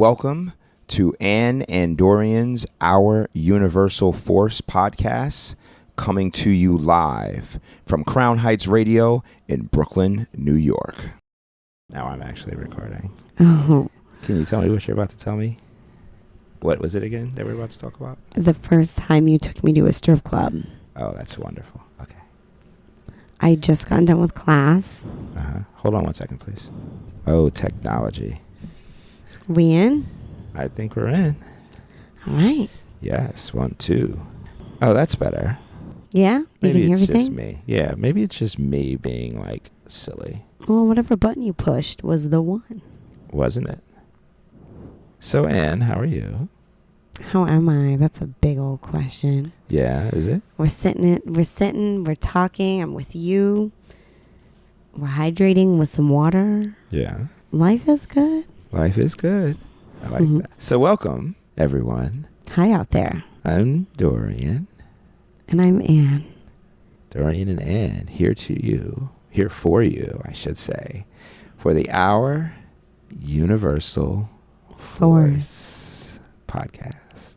Welcome to Ann and Dorian's Our Universal Force podcast, coming to you live from Crown Heights Radio in Brooklyn, New York. Now I'm actually recording. Oh. Can you tell me what you're about to tell me? What was it again that we're about to talk about? The first time you took me to a strip club. Oh, that's wonderful. Okay. I just got done with class. Hold on one second, please. Oh, technology. We in? I think we're in. All right. Yes, 1, 2. Oh, that's better. Yeah? You Maybe can hear it's everything? just me. Yeah, maybe it's just me being like silly. Well, whatever button you pushed was the one. Wasn't it? So, Ann, how are you? How am I? That's a big old question. Yeah, is it? We're sitting, we're talking. I'm with you. We're hydrating with some water. Yeah. Life is good. Life is good. I like that. So, welcome, everyone. Hi out there. I'm Dorian. And I'm Ann. Dorian and Ann, here for you, I should say, for the Our Universal Force podcast.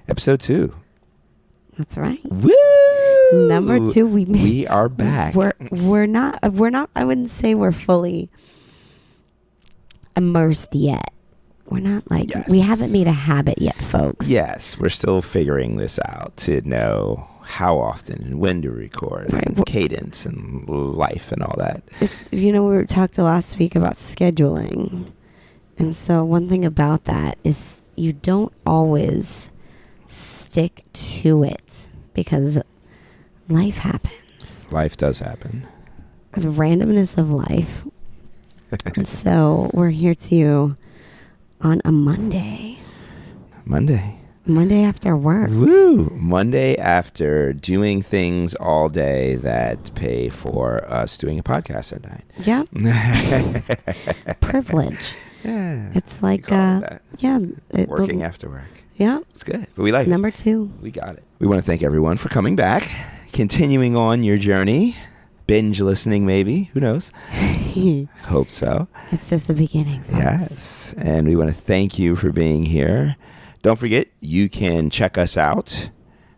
Episode 2. That's right. Woo! Number 2. We are back. We're not, I wouldn't say we're fully immersed yet. We're not like, yes. We haven't made a habit yet, folks. Yes, we're still figuring this out to know how often and when to record, right. And cadence and life and all that. We talked last week about scheduling. And so one thing about that is you don't always stick to it because life happens. Life does happen. The randomness of life. And so we're here to you on a Monday. Monday after work. Woo! Monday after doing things all day that pay for us doing a podcast at night. Yep. Privilege. Yeah. It's like, working after work. Yeah. It's good. But we like Number it. 2. We got it. We want to thank everyone for coming back, continuing on your journey, binge listening maybe. Who knows? Hope so. It's just the beginning, folks. Yes. And we want to thank you for being here. Don't forget, you can check us out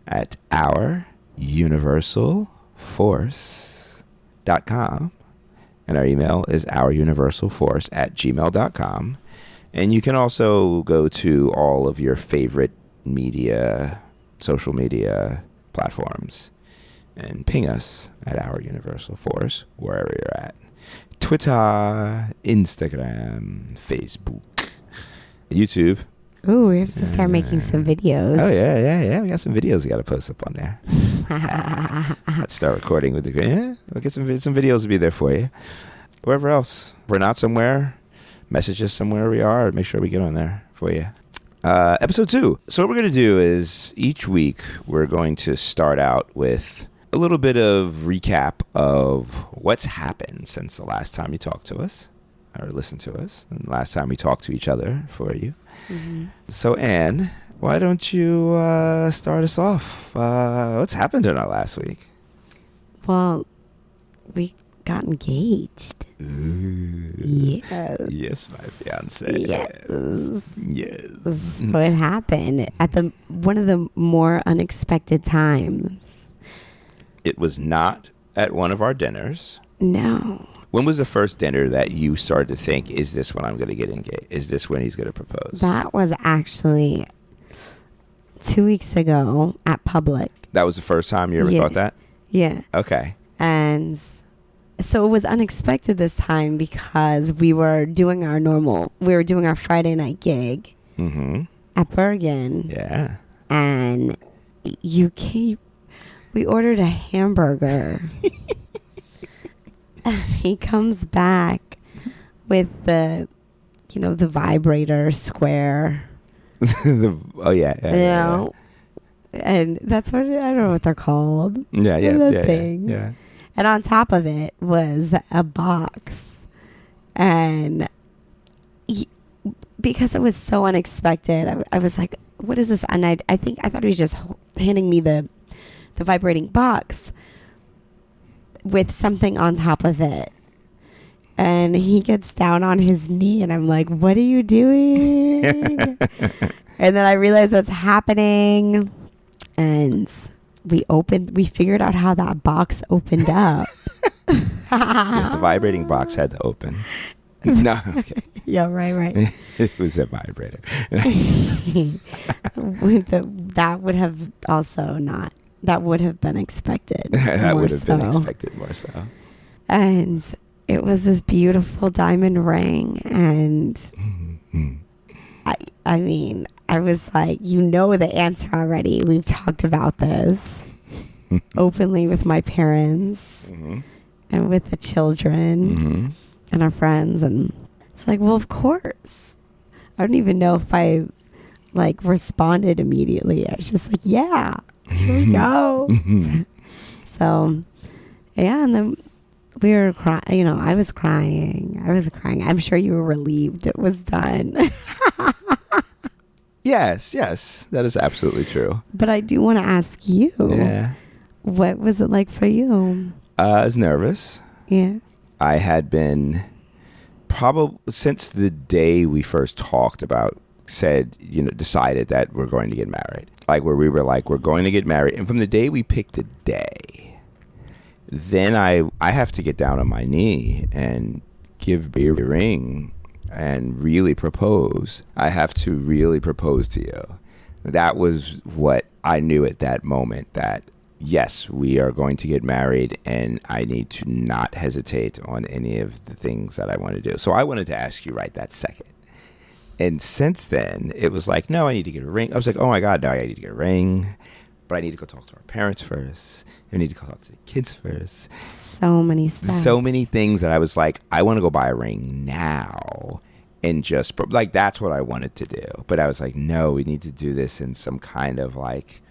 at ouruniversalforce.com. And our email is ouruniversalforce@gmail.com. And you can also go to all of your favorite social media platforms and ping us at Our Universal Force, wherever you're at. Twitter, Instagram, Facebook, YouTube. Ooh, we have to start making some videos. Oh, yeah. We got some videos we got to post up on there. Let's start recording with we'll get some videos to be there for you. Wherever else. If we're not somewhere, message us somewhere we are. Make sure we get on there for you. Episode 2. So what we're going to do is each week we're going to start out with a little bit of recap of what's happened since the last time you talked to us or listened to us and the last time we talked to each other for you. Mm-hmm. So, Ann, why don't you start us off? What's happened in our last week? Well, we got engaged. Ooh. Yes. Yes, my fiance. Yes. What happened at one of the more unexpected times? It was not at one of our dinners. No. When was the first dinner that you started to think, is this when I'm going to get engaged? Is this when he's going to propose? That was actually 2 weeks ago at Public. That was the first time you ever thought that? Yeah. Okay. And so it was unexpected this time because we were doing our Friday night gig at Bergen. Yeah. And we ordered a hamburger. And he comes back with the vibrator square. Yeah. And that's what, I don't know what they're called. Yeah. Thing. Yeah. And on top of it was a box. And because it was so unexpected, I was like, what is this? And I thought he was just handing me the vibrating box with something on top of it. And he gets down on his knee, and I'm like, what are you doing? And then I realized what's happening. And we figured out how that box opened up. Yes, the vibrating box had to open. No. Okay. Yeah, right. It was a vibrator. That would have also not. That would have been expected. That would have been expected more so. And it was this beautiful diamond ring. And I mean, I was like, you know the answer already. We've talked about this openly with my parents and with the children and our friends. And it's like, well, of course. I don't even know if I like responded immediately. I was just like, yeah, here we go. So, yeah. And then we were crying. You know, I was crying. I'm sure you were relieved it was done. Yes, that is absolutely true. But I do want to ask you, what was it like for you? I was nervous. Yeah. I had been probably since the day we first talked about, decided that we're going to get married. Like where we were like, we're going to get married. And from the day we picked the day, then I have to get down on my knee and give a ring and really propose. I have to really propose to you. That was what I knew at that moment, that yes, we are going to get married and I need to not hesitate on any of the things that I want to do. So I wanted to ask you right that second. And since then, it was like, no, I need to get a ring. I was like, oh my God, no, I need to get a ring. But I need to go talk to our parents first. I need to go talk to the kids first. So many steps. So many things that I was like, I want to go buy a ring now. And just, like, that's what I wanted to do. But I was like, no, we need to do this in some kind of like,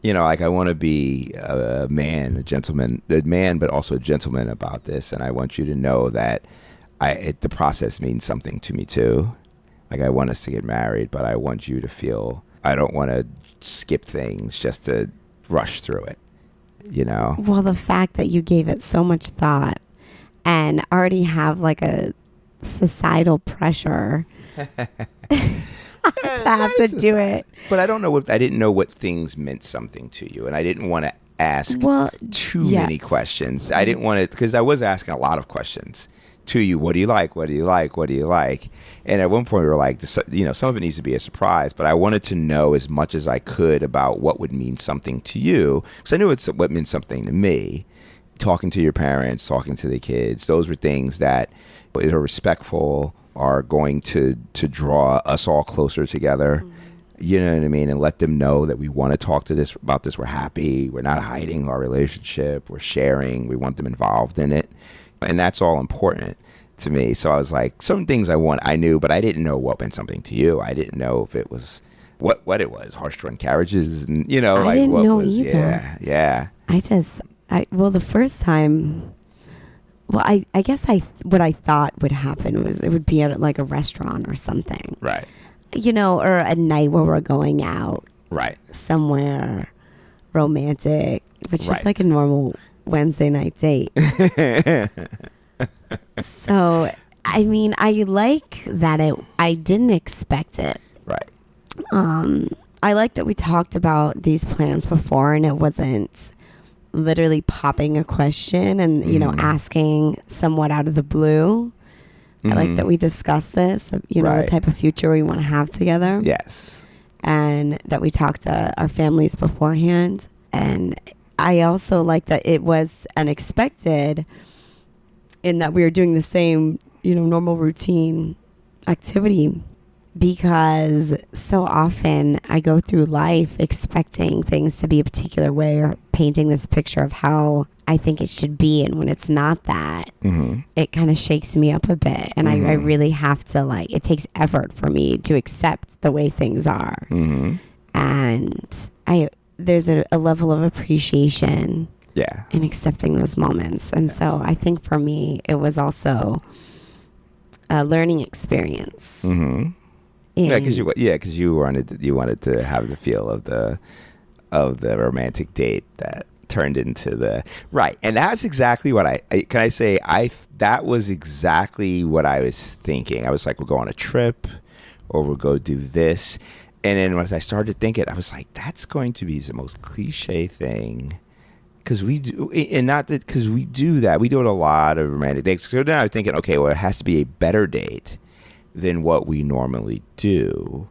like I want to be a man, but also a gentleman about this. And I want you to know that the process means something to me too. Like I want us to get married, but I want you to feel, I don't want to skip things just to rush through it, Well, the fact that you gave it so much thought and already have like a societal pressure to have to do it. But I didn't know what things meant something to you, and I didn't want to ask too many questions. I didn't want to, because I was asking a lot of questions to you. What do you like? What do you like? What do you like? And at one point we were like, some of it needs to be a surprise, but I wanted to know as much as I could about what would mean something to you, because I knew what meant something to me. Talking to your parents, talking to the kids, those were things that are respectful, are going to draw us all closer together. You know what I mean? And let them know that we want to talk about this. We're happy. We're not hiding our relationship. We're sharing. We want them involved in it. And that's all important to me. So I was like, some things I knew, but I didn't know what meant something to you. I didn't know if it was what it was, horse-drawn carriages, and I didn't know either. Yeah. The first time, I guess what I thought would happen was it would be at like a restaurant or something. Right. Or a night where we're going out. Right. Somewhere romantic, which is like a normal Wednesday night date. So, I mean, I like that I didn't expect it. Right. I like that we talked about these plans before and it wasn't literally popping a question and, asking somewhat out of the blue. I like that we discussed this, the type of future we want to have together. Yes. And that we talked to our families beforehand. And I also like that it was unexpected in that we were doing the same, normal routine activity, because so often I go through life expecting things to be a particular way or painting this picture of how I think it should be. And when it's not that, it kind of shakes me up a bit. And I really have to it takes effort for me to accept the way things are. And there's a level of appreciation in accepting those moments. And so I think for me, it was also a learning experience. Because you wanted to have the feel of the romantic date that turned into the right. And that's exactly what that was exactly what I was thinking. I was like, we'll go on a trip or we'll go do this. And then when I started to think it, I was like, that's going to be the most cliche thing. Because we do, and not that, because we do that. We do it a lot of romantic dates. So then I was thinking, okay, well, it has to be a better date than what we normally do,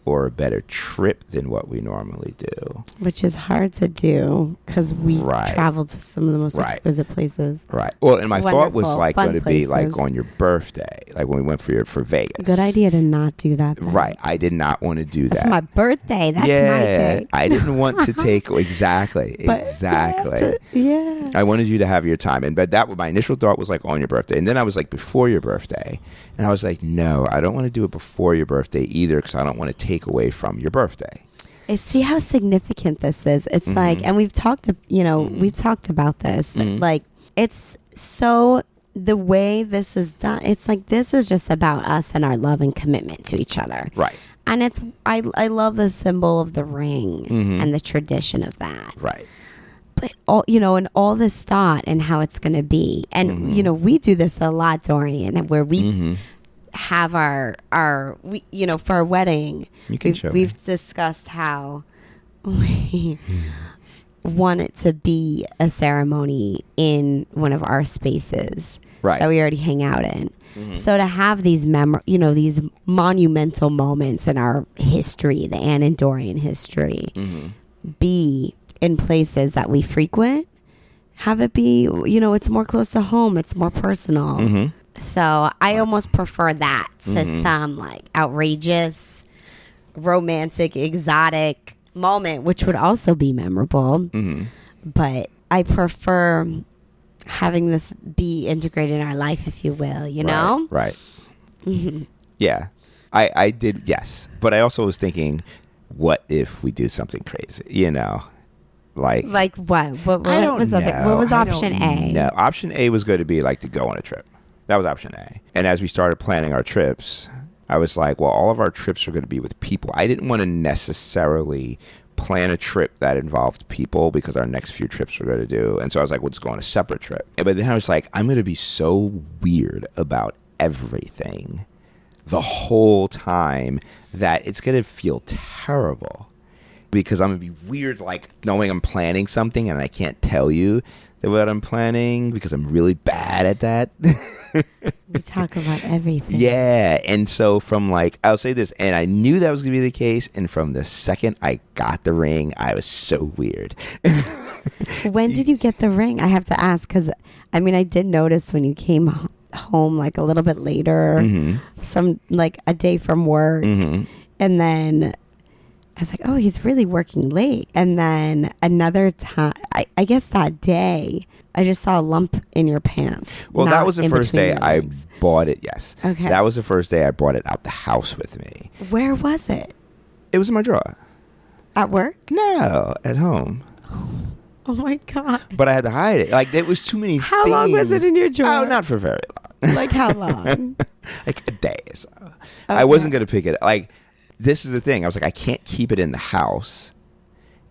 or a better trip than what we normally do. Which is hard to do because we Right. travel to some of the most Right. exquisite places. Right. Well, and my thought was Wonderful, like fun going to be like places. on your birthday, like when we went for Vegas. Good idea to not do that. Then. Right. I did not want to do That's that. my birthday. That's my yeah. day. I didn't want to take exactly. But Exactly. Yeah. I wanted you to have your time. But that my initial thought was like on your birthday. And then I was like before your birthday. And I was like, no, I don't want to do it before your birthday either because I don't want to take away from your birthday. See how significant this is. It's like, and we've talked, we've talked about this. Like, it's so the way this is done. It's like this is just about us and our love and commitment to each other. Right. And it's I love the symbol of the ring and the tradition of that. Right. But all and all this thought and how it's going to be, and we do this a lot, Dorian, where we. Have our for our wedding, You can show me. we've discussed how we want it to be a ceremony in one of our spaces Right. that we already hang out in. So to have these these monumental moments in our history, the Ann and Dorian history, be in places that we frequent, have it be it's more close to home, it's more personal. So I almost prefer that to some like outrageous, romantic, exotic moment, which would also be memorable. But I prefer having this be integrated in our life, if you will, you know? Right. Yeah. I did, yes. But I also was thinking, what if we do something crazy, Like what? What I don't was know. what was option A? No, option A was going to be like to go on a trip. That was option A. And as we started planning our trips, I was like, well, all of our trips are going to be with people. I didn't want to necessarily plan a trip that involved people because our next few trips we're going to do. And so I was like, we'll just go on a separate trip. But then I was like, I'm going to be so weird about everything the whole time that it's going to feel terrible. Because I'm going to be weird, like knowing I'm planning something and I can't tell you what I'm planning because I'm really bad at that. We talk about everything. Yeah. And so I'll say this, and I knew that was going to be the case. And from the second I got the ring, I was so weird. When did you get the ring? I have to ask because, I did notice when you came home like a little bit later, some like a day from work. And then I was like, oh, he's really working late. And then another time, I guess that day, I just saw a lump in your pants. Well, that was the first day I legs. bought it, yes. Okay. That was the first day I brought it out the house with me. Where was it? It was in my drawer. At work? No, at home. Oh, my God. But I had to hide it. Like, there was too many How things. long was it in your drawer? Oh, not for very long. Like how long? Like a day or so. I wasn't going to pick it. Like, this is the thing. I was like, I can't keep it in the house,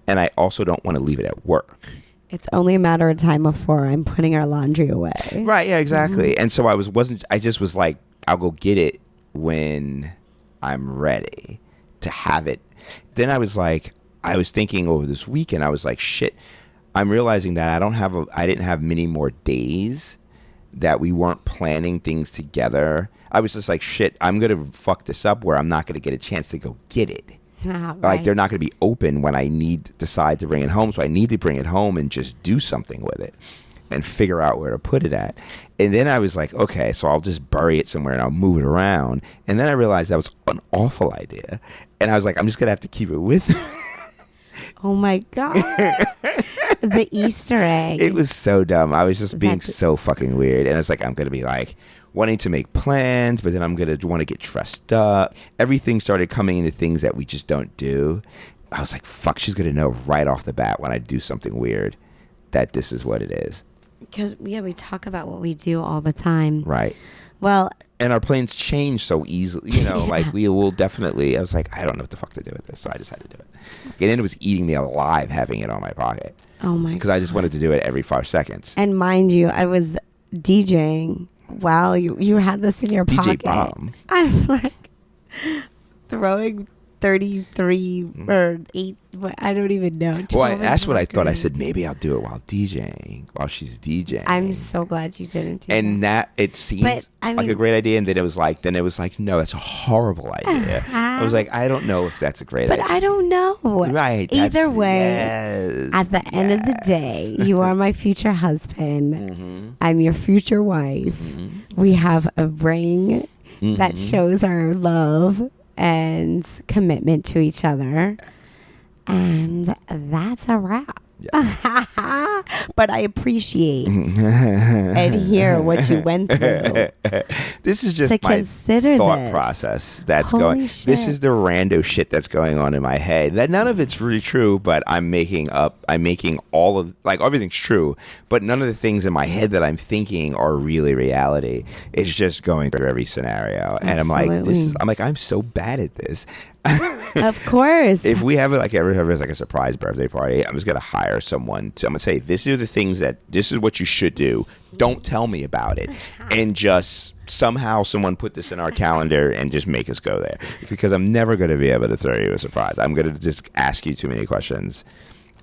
and I also don't want to leave it at work. It's only a matter of time before I'm putting our laundry away. Right, yeah, exactly. And so I just was like, I'll go get it when I'm ready to have it. Then I was thinking over this weekend, I was like, shit, I'm realizing that I didn't have many more days that we weren't planning things together. I was just like, shit, I'm going to fuck this up where I'm not going to get a chance to go get it. Right. Like, they're not going to be open when I decide to bring it home. So I need to bring it home and just do something with it and figure out where to put it at. And then I was like, okay, so I'll just bury it somewhere and I'll move it around. And then I realized that was an awful idea. And I was like, I'm just going to have to keep it with me. Oh, my God. The Easter egg. It was so dumb. I was just being so fucking weird. And it's like, I'm going to be like wanting to make plans, but then I'm going to want to get dressed up. Everything started coming into things that we just don't do. I was like, fuck, she's going to know right off the bat when I do something weird that this is what it is. because we talk about what we do all the time. Right. Well, and our plans change so easily, like we will definitely, I was like, I don't know what the fuck to do with this. So I just had to do it. And then it was eating me alive having it on my pocket. Oh my God. Because I just wanted to do it every 5 seconds. And mind you, I was DJing while you had this in your DJ pocket. Bomb. I'm like throwing 33 or 8, I don't even know. Well, that's what I thought. I said, maybe I'll do it while DJing, while she's DJing. I'm so glad you didn't do and that. it seemed like a great idea. And then it was like, no, that's a horrible idea. I was like, I don't know if that's a great idea. But I don't know. Right. Either way, yes, at the end of the day, you are my future husband. Mm-hmm. I'm your future wife. Mm-hmm. We have a ring that shows our love and commitment to each other. And that's a wrap. Yes. But I appreciate and hear what you went through. This is just my thought process that's going. Shit. This is the rando shit that's going on in my head. That none of it's really true, but I'm making all of, like, everything's true, but none of the things in my head that I'm thinking are really reality. It's just going through every scenario. And Absolutely. I'm so bad at this. Of course. If we have it ever like a surprise birthday party, I'm just gonna hire someone. I'm gonna say, this is what you should do. Don't tell me about it, and just somehow someone put this in our calendar and just make us go there. Because I'm never gonna be able to throw you a surprise. I'm gonna just ask you too many questions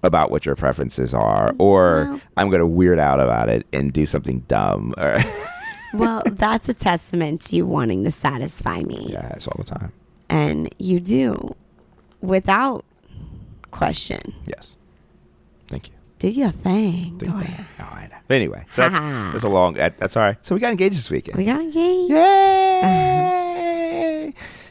about what your preferences are, or I'm gonna weird out about it and do something dumb. Well, that's a testament to you wanting to satisfy me. Yeah, it's all the time. And you do, without question. Yes. Thank you. Do your thing. Oh, I know. But anyway, so that's that's all right. So we got engaged this weekend. We got engaged. Yay!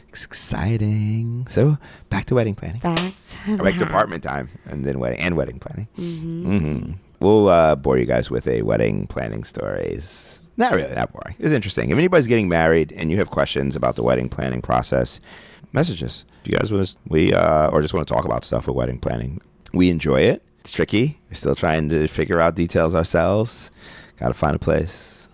It's exciting. So back to wedding planning. Back to apartment time, and then wedding planning. Mm-hmm. We'll bore you guys with a wedding planning stories. Not really that boring. It's interesting. If anybody's getting married and you have questions about the wedding planning process, message us. If you guys want to, or just want to talk about stuff with wedding planning, we enjoy it. It's tricky. We're still trying to figure out details ourselves. Got to find a place.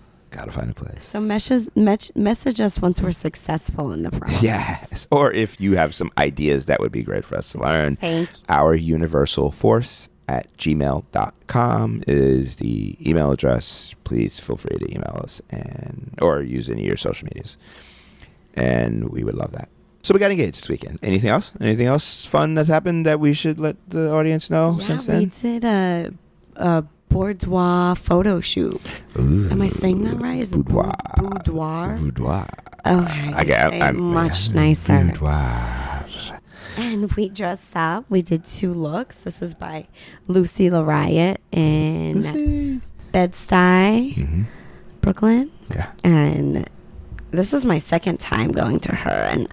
So message us once we're successful in the process. Yes. Or if you have some ideas that would be great for us to learn. Thank you. Our universal force @gmail.com is the email address. Please feel free to email us or use any of your social medias. And we would love that. So we got engaged this weekend. Anything else? Anything else fun that's happened that we should let the audience know since then? We did a Boudoir photo shoot. Ooh, am I saying that right? Is Boudoir. Boudoir. Oh, I'm much nicer. Boudoir. And we dressed up. We did 2 looks. This is by Lucy LaRiot in Bed-Stuy, Brooklyn. Yeah. And this is my second time going to her. And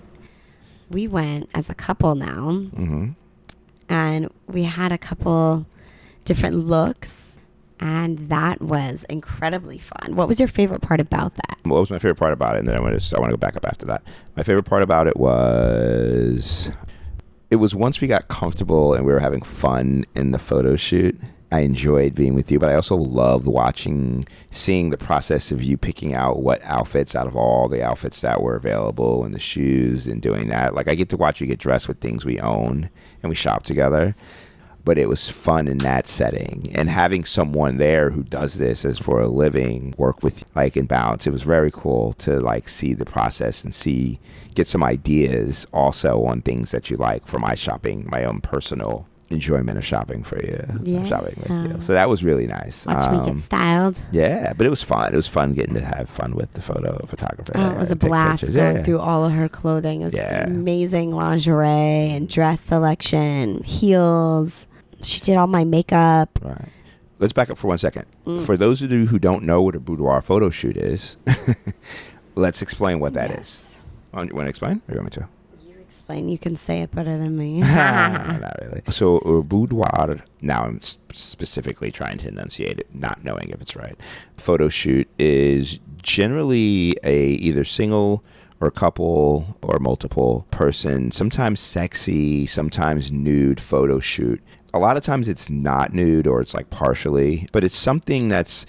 we went as a couple now. Mm-hmm. And we had a couple different looks. And that was incredibly fun. What was your favorite part about that? What was my favorite part about it? And then I want to go back up after that. My favorite part about it was once we got comfortable and we were having fun in the photo shoot. I enjoyed being with you, but I also loved seeing the process of you picking out what outfits out of all the outfits that were available and the shoes and doing that. Like, I get to watch you get dressed with things we own and we shop together. But it was fun in that setting, and having someone there who does this as for a living work with in balance. It was very cool to see the process and get some ideas also on things that you like for my shopping, my own personal enjoyment of shopping for you. Shopping with you. So that was really nice. Watch me get styled. Yeah, but it was fun. It was fun getting to have fun with the photographer. Oh, it was a blast going through all of her clothing. It was amazing lingerie and dress selection, heels. She did all my makeup. Right. Let's back up for 1 second. For those of you who don't know what a boudoir photo shoot is, let's explain what that is. You want to explain? Or you want me to? You explain. You can say it better than me. Not really. So a boudoir, now I'm specifically trying to enunciate it, not knowing if it's right. Photo shoot is generally a either single or couple or multiple person, sometimes sexy, sometimes nude photo shoot. A lot of times it's not nude or it's like partially, but it's something that's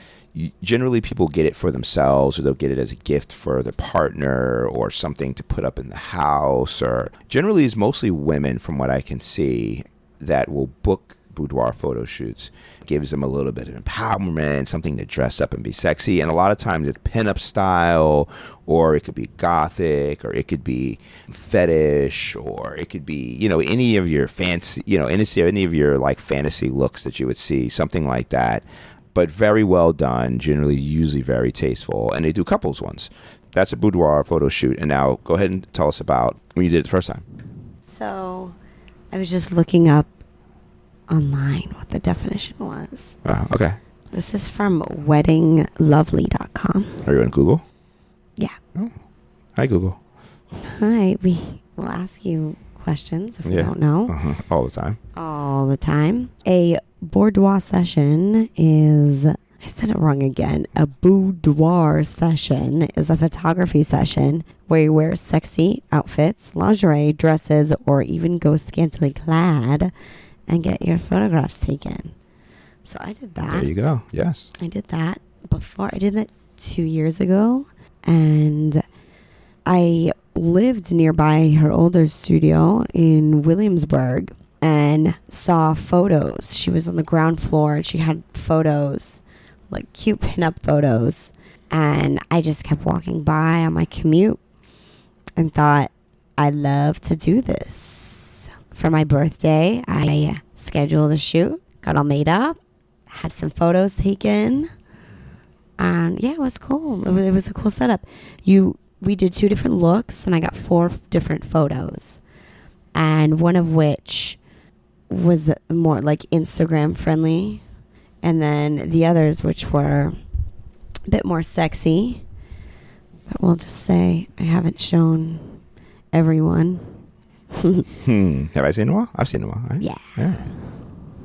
generally people get it for themselves, or they'll get it as a gift for their partner or something to put up in the house, or generally it's mostly women from what I can see that will book boudoir photo shoots. Gives them a little bit of empowerment, something to dress up and be sexy. And a lot of times it's pinup style, or it could be gothic, or it could be fetish, or it could be, any of your fancy, any of your like fantasy looks that you would see, something like that. But very well done, generally, usually very tasteful. And they do couples ones. That's a boudoir photo shoot. And now go ahead and tell us about when you did it the first time. So I was just looking up online what the definition was. Oh, okay. This is from weddinglovely.com. Are you on Google? Yeah. Oh. Hi, Google. Hi. We will ask you questions if we don't know. All the time. All the time. A boudoir session is, I said it wrong again. A boudoir session is a photography session where you wear sexy outfits, lingerie, dresses, or even go scantily clad and get your photographs taken. So I did that. There you go. Yes. I did that before. I did that 2 years ago. And I lived nearby her older studio in Williamsburg and saw photos. She was on the ground floor. She had photos, like cute pinup photos. And I just kept walking by on my commute and thought, I love to do this. For my birthday, I scheduled a shoot, got all made up, had some photos taken, and yeah, it was cool. It was a cool setup. We did 2 different looks, and I got 4 different photos, and one of which was more like Instagram friendly, and then the others, which were a bit more sexy. But we'll just say I haven't shown everyone. Have I seen them all? I've seen them all. Right? Yeah.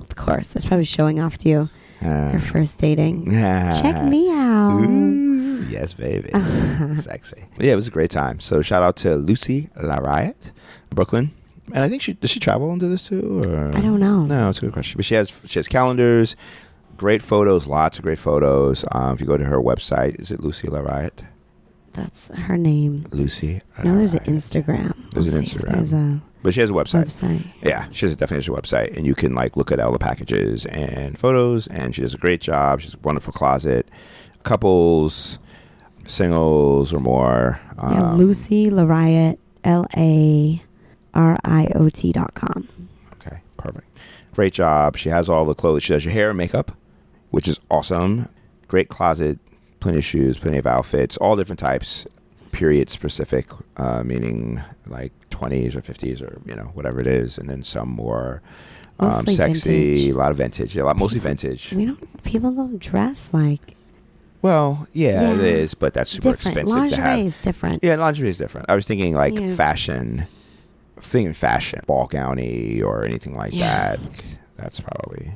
Of course. That's probably showing off to you. Your first dating. Check me out. Ooh, yes, baby. Sexy. Yeah, it was a great time. So shout out to Lucy Lariat, Brooklyn. And I think does she travel into this too? Or? I don't know. No, it's a good question. But she has calendars, great photos, lots of great photos. If you go to her website, is it Lucy Lariat? That's her name. Lucy. No, there's an Instagram. There's an Instagram. But she has a website. Yeah, she has definitely a website. And you can look at all the packages and photos. And she does a great job. She's a wonderful closet. Couples, singles or more. Lucy Lariat, LARIOT.com. Okay, perfect. Great job. She has all the clothes. She does your hair and makeup, which is awesome. Great closet. Plenty of shoes, plenty of outfits, all different types, period specific, meaning like 20s or 50s or, whatever it is. And then some more sexy, vintage. A lot of vintage, mostly vintage. People don't dress like. Well, yeah, it is, but that's super expensive lingerie to have. Lingerie is different. Yeah, lingerie is different. I was thinking fashion, ball gowny or anything like that. That's probably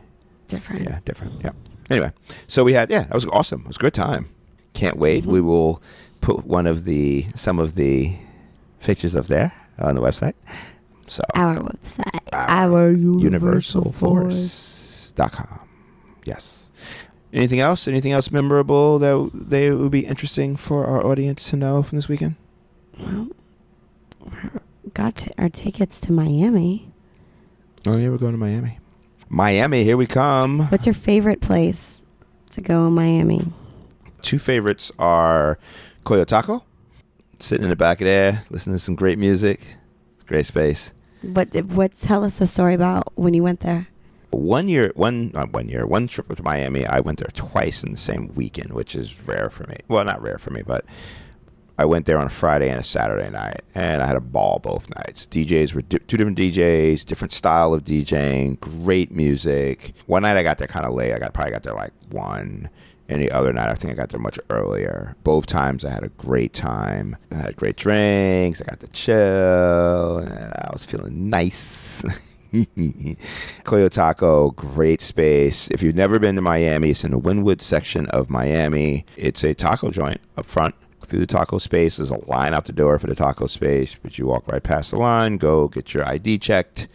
different. Yeah, different. Yeah. Anyway, so we had, that was awesome. It was a good time. Can't wait. Mm-hmm. We will put some of the pictures up there on the website. So our website, our universalforce.com. Yes. Anything else? Anything else memorable that they would be interesting for our audience to know from this weekend? Well, got our tickets to Miami. Oh yeah, we're going to Miami. Miami, here we come. What's your favorite place to go in Miami? 2 favorites are Coyo Taco, sitting in the back of there, listening to some great music. It's a great space. Tell us a story about when you went there. One trip to Miami, I went there twice in the same weekend, which is rare for me. Well, not rare for me, but I went there on a Friday and a Saturday night, and I had a ball both nights. DJs were 2 different DJs, different style of DJing, great music. One night I got there kind of late. I probably got there like 1. And the other night, I think I got there much earlier. Both times I had a great time. I had great drinks. I got to chill. And I was feeling nice. Coyo Taco, great space. If you've never been to Miami, it's in the Wynwood section of Miami. It's a taco joint up front. walk through the taco space. There's a line out the door for the taco space, but you walk right past the line, go get your ID checked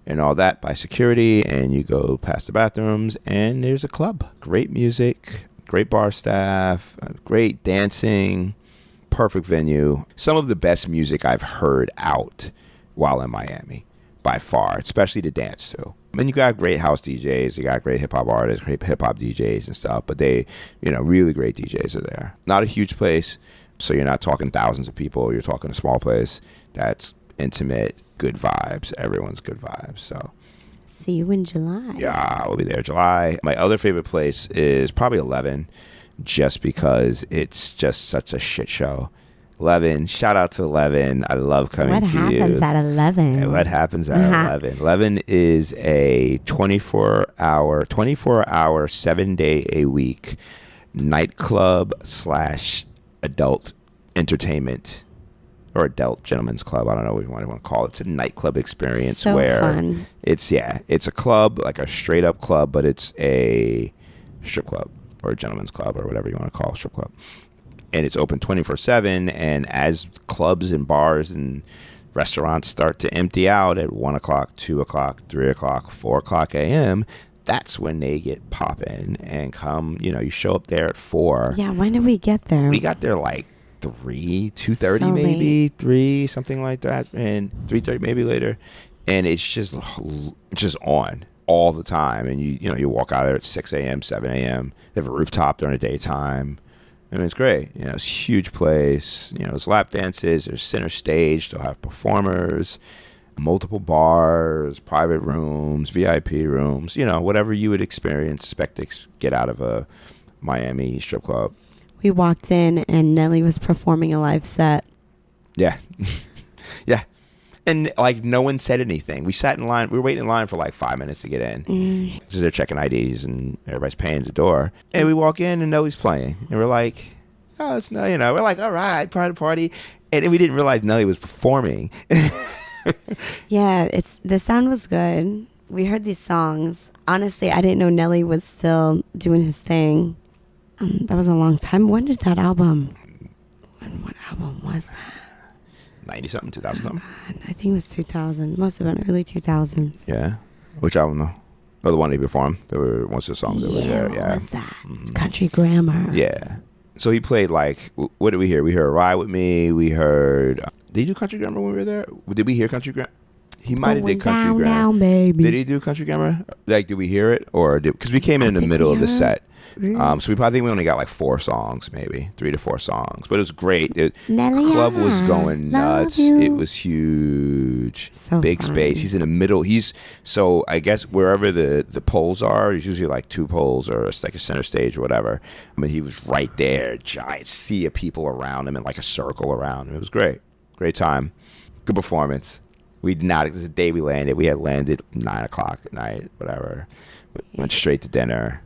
and all that by security, and you go past the bathrooms, and there's a club. Great music, great bar staff, great dancing, perfect venue. Some of the best music I've heard out while in Miami, by far, especially to dance to. I mean, you got great house DJs, you got great hip-hop artists, great hip-hop DJs and stuff, but they, really great DJs are there. Not a huge place, so you're not talking thousands of people. You're talking a small place that's intimate, good vibes. Everyone's good vibes, so. See you in July. Yeah, we'll be there July. My other favorite place is probably 11, just because it's just such a shit show. 11, shout out to 11. I love coming to you. What happens at 11? What happens at 11? 11 is a 24-hour, 7-day-a-week nightclub / adult entertainment, or adult gentlemen's club. I don't know what you want to call it. It's a nightclub experience so where fun. It's a club, like a straight up club, but it's a strip club or a gentleman's club or whatever you want to call a strip club. And it's open 24/7. And as clubs and bars and restaurants start to empty out at 1 o'clock, 2 o'clock, 3 o'clock, 4 o'clock a.m., that's when they get popping and come. You show up there at 4. Yeah, when did we get there? We got there like 3, 2:30 maybe, 3, something like that, and 3:30 maybe later. And it's just on all the time. And you walk out there at 6 a.m., 7 a.m. They have a rooftop during the daytime. I mean, it's great. It's a huge place. There's lap dances. There's center stage. They'll have performers, multiple bars, private rooms, VIP rooms. Whatever you would expect to get out of a Miami strip club. We walked in and Nelly was performing a live set. Yeah. Yeah. And no one said anything. We sat in line. We were waiting in line for 5 minutes to get in. Because they're checking IDs and everybody's paying at the door. And we walk in and Nelly's playing. And we're like, oh, it's Nelly. We're like, all right, party. And then we didn't realize Nelly was performing. Yeah, the sound was good. We heard these songs. Honestly, I didn't know Nelly was still doing his thing. That was a long time. When did that album? What album was that? 90-something, 2000-something? I think it was 2000. Must have been early 2000s. Yeah. Which album, though? Oh, the one he performed. There were most of the songs that were there. What Yeah. was that? Country Grammar. Yeah. So he played what did we hear? We heard Ride With Me. We heard, did he do Country Grammar when we were there? Did we hear Country Grammar? He might have did Country Grammar. Down, baby. Did he do Country Grammar? Did we hear it? Or because we came in the middle of the set. So we probably only got 4 songs, maybe 3 to 4 songs, but it was great. The club was going nuts. It was huge, so big fun. space. He's in the middle. So I guess wherever the poles are, there's usually 2 poles or it's like a center stage or whatever. I mean, he was right there, giant sea of people around him and a circle around him. It was great time, good performance. We did not. The day we landed, we had landed 9 o'clock at night, whatever. Went straight to dinner.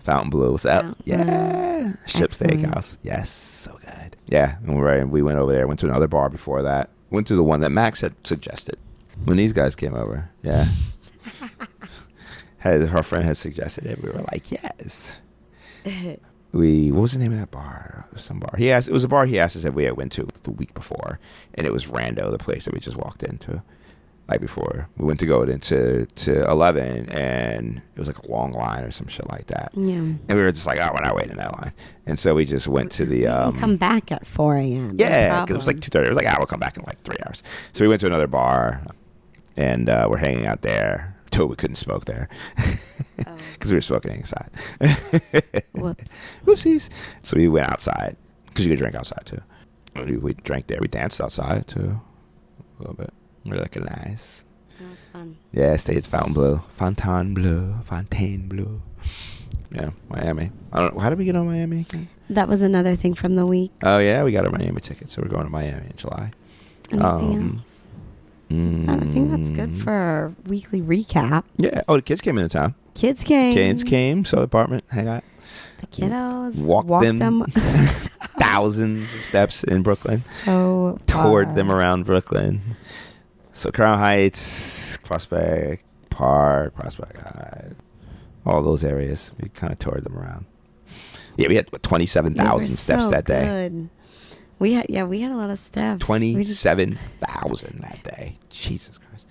Fontainebleau was out. Yeah. Ship Steakhouse. Yes. So good. Yeah. And we went over there. Went to another bar before that. Went to the one that Max had suggested when these guys came over. Yeah. Her friend had suggested it. We were like, yes. What was the name of that bar? Some bar. It was a bar he asked us if we had went to the week before. And it was Rando, the place that we just walked into. Before we went to go into 11, and it was a long line or some shit like that. Yeah. And we were just we're not waiting in that line. And so we just went to the come back at 4 a.m. Yeah, because it was 2:30. It was we'll come back in 3 hours. So we went to another bar, and we're hanging out there until we couldn't smoke there because we were smoking inside. Whoops. Whoopsies. So we went outside because you could drink outside too. We drank there. We danced outside too a little bit. Really nice. That was fun. Yeah, stayed at Fontainebleau. Yeah, Miami. I don't know. How did we get on Miami again? That was another thing from the week. Oh, yeah, we got our Miami ticket, so we're going to Miami in July. Anything else? I think that's good for our weekly recap. Yeah. Oh, the kids came into town. Kids came. Saw the apartment, hang out. The kiddos. Walked them. Thousands of steps in Brooklyn. So toured them around Brooklyn. So Crown Heights, Prospect Park, Prospect High, all those areas. We kind of toured them around. Yeah, we had 27,000 steps that day. We had a lot of steps. 27,000 that day. Jesus Christ.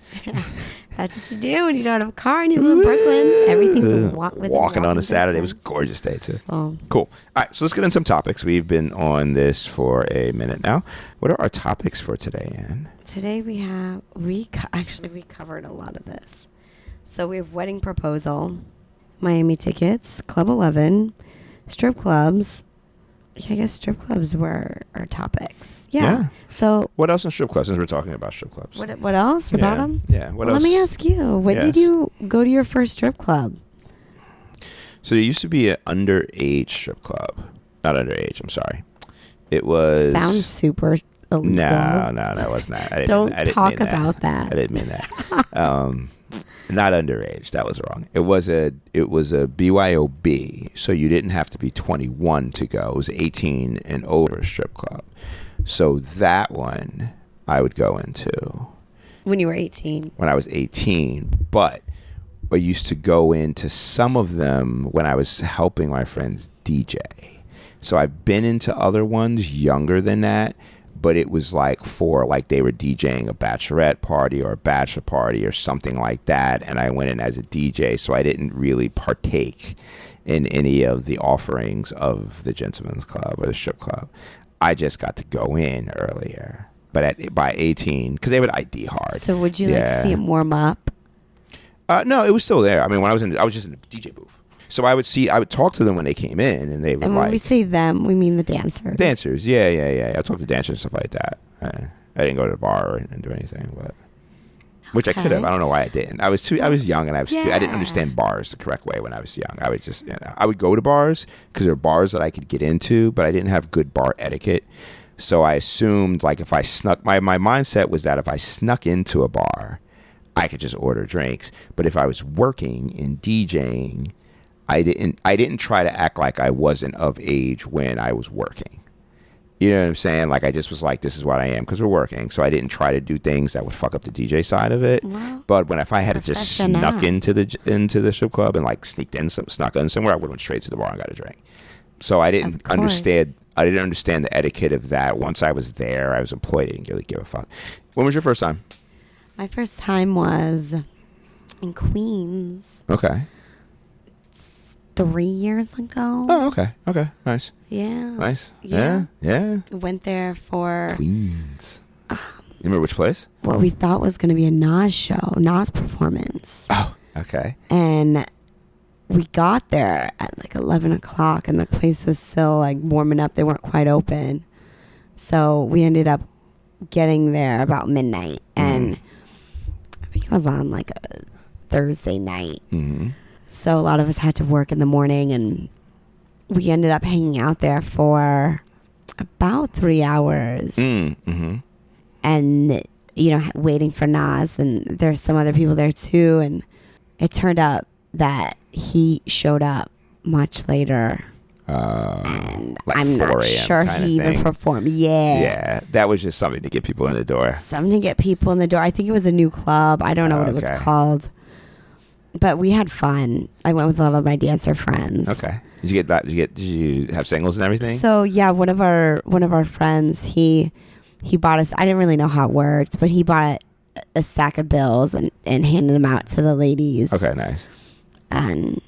That's what you do when you don't have a car and you live in Brooklyn. Everything's walking on a Saturday. It was a gorgeous day too. Oh. Cool. All right, so let's get into some topics. We've been on this for a minute now. What are our topics for today, Ann? Today we covered a lot of this. So we have wedding proposal, Miami tickets, Club 11, strip clubs. I guess strip clubs were our topics. Yeah. So what else in strip clubs? Since we're talking about strip clubs, what else about them? Yeah. What else? Let me ask you. When did you go to your first strip club? So there used to be an underage strip club. Not underage. I'm sorry. It was. Sounds super illegal. No, it wasn't that. I didn't talk about that. I didn't mean that. Not underage. That was wrong. It was a BYOB, so you didn't have to be 21 to go. It was 18 and over strip club. So that one I would go into. When you were 18? When I was 18, but I used to go into some of them when I was helping my friends DJ. So I've been into other ones younger than that. But it was like they were DJing a bachelorette party or a bachelor party or something like that. And I went in as a DJ, so I didn't really partake in any of the offerings of the gentleman's club or the strip club. I just got to go in earlier. But by 18, because they would ID hard. So would you see them warm up? No, it was still there. I mean, when I was just in the DJ booth. So I would talk to them when they came in, and they would. And when we say them, we mean the dancers. Dancers, yeah. I talked to dancers and stuff like that. I didn't go to the bar and do anything, but which I could have. I don't know why I didn't. I was young, and I didn't understand bars the correct way when I was young. I would just, I would go to bars because there were bars that I could get into, but I didn't have good bar etiquette. So I assumed if I snuck, my mindset was that if I snuck into a bar, I could just order drinks. But if I was working and DJing, I didn't try to act like I wasn't of age when I was working. You know what I'm saying? I just was like, this is what I am because we're working. So I didn't try to do things that would fuck up the DJ side of it. Well, but if I had to just snuck into the strip club and snuck in somewhere, I would have went straight to the bar and got a drink. So I didn't understand. I didn't understand the etiquette of that. Once I was there, I was employed. I didn't really give a fuck. When was your first time? My first time was in Queens. Okay. 3 years ago. Oh, okay. Nice. Yeah. Nice. Yeah. Went there for Queens. You remember which place? What we thought was going to be a Nas performance. Oh, okay. And we got there at 11 o'clock, and the place was still warming up. They weren't quite open. So we ended up getting there about midnight, and I think it was on a Thursday night. Mm-hmm. So a lot of us had to work in the morning, and we ended up hanging out there for about 3 hours. Mm-hmm. And, waiting for Nas, and there's some other people there too. And it turned out that he showed up much later. And I'm not sure he even performed. Yeah, that was just something to get people in the door. Something to get people in the door. I think it was a new club. I don't know what it was called. But we had fun. I went with a lot of my dancer friends. Okay. Did you get that? Did you have singles and everything? So yeah, one of our friends, he bought us. I didn't really know how it worked, but he bought a sack of bills and handed them out to the ladies. Okay, nice. And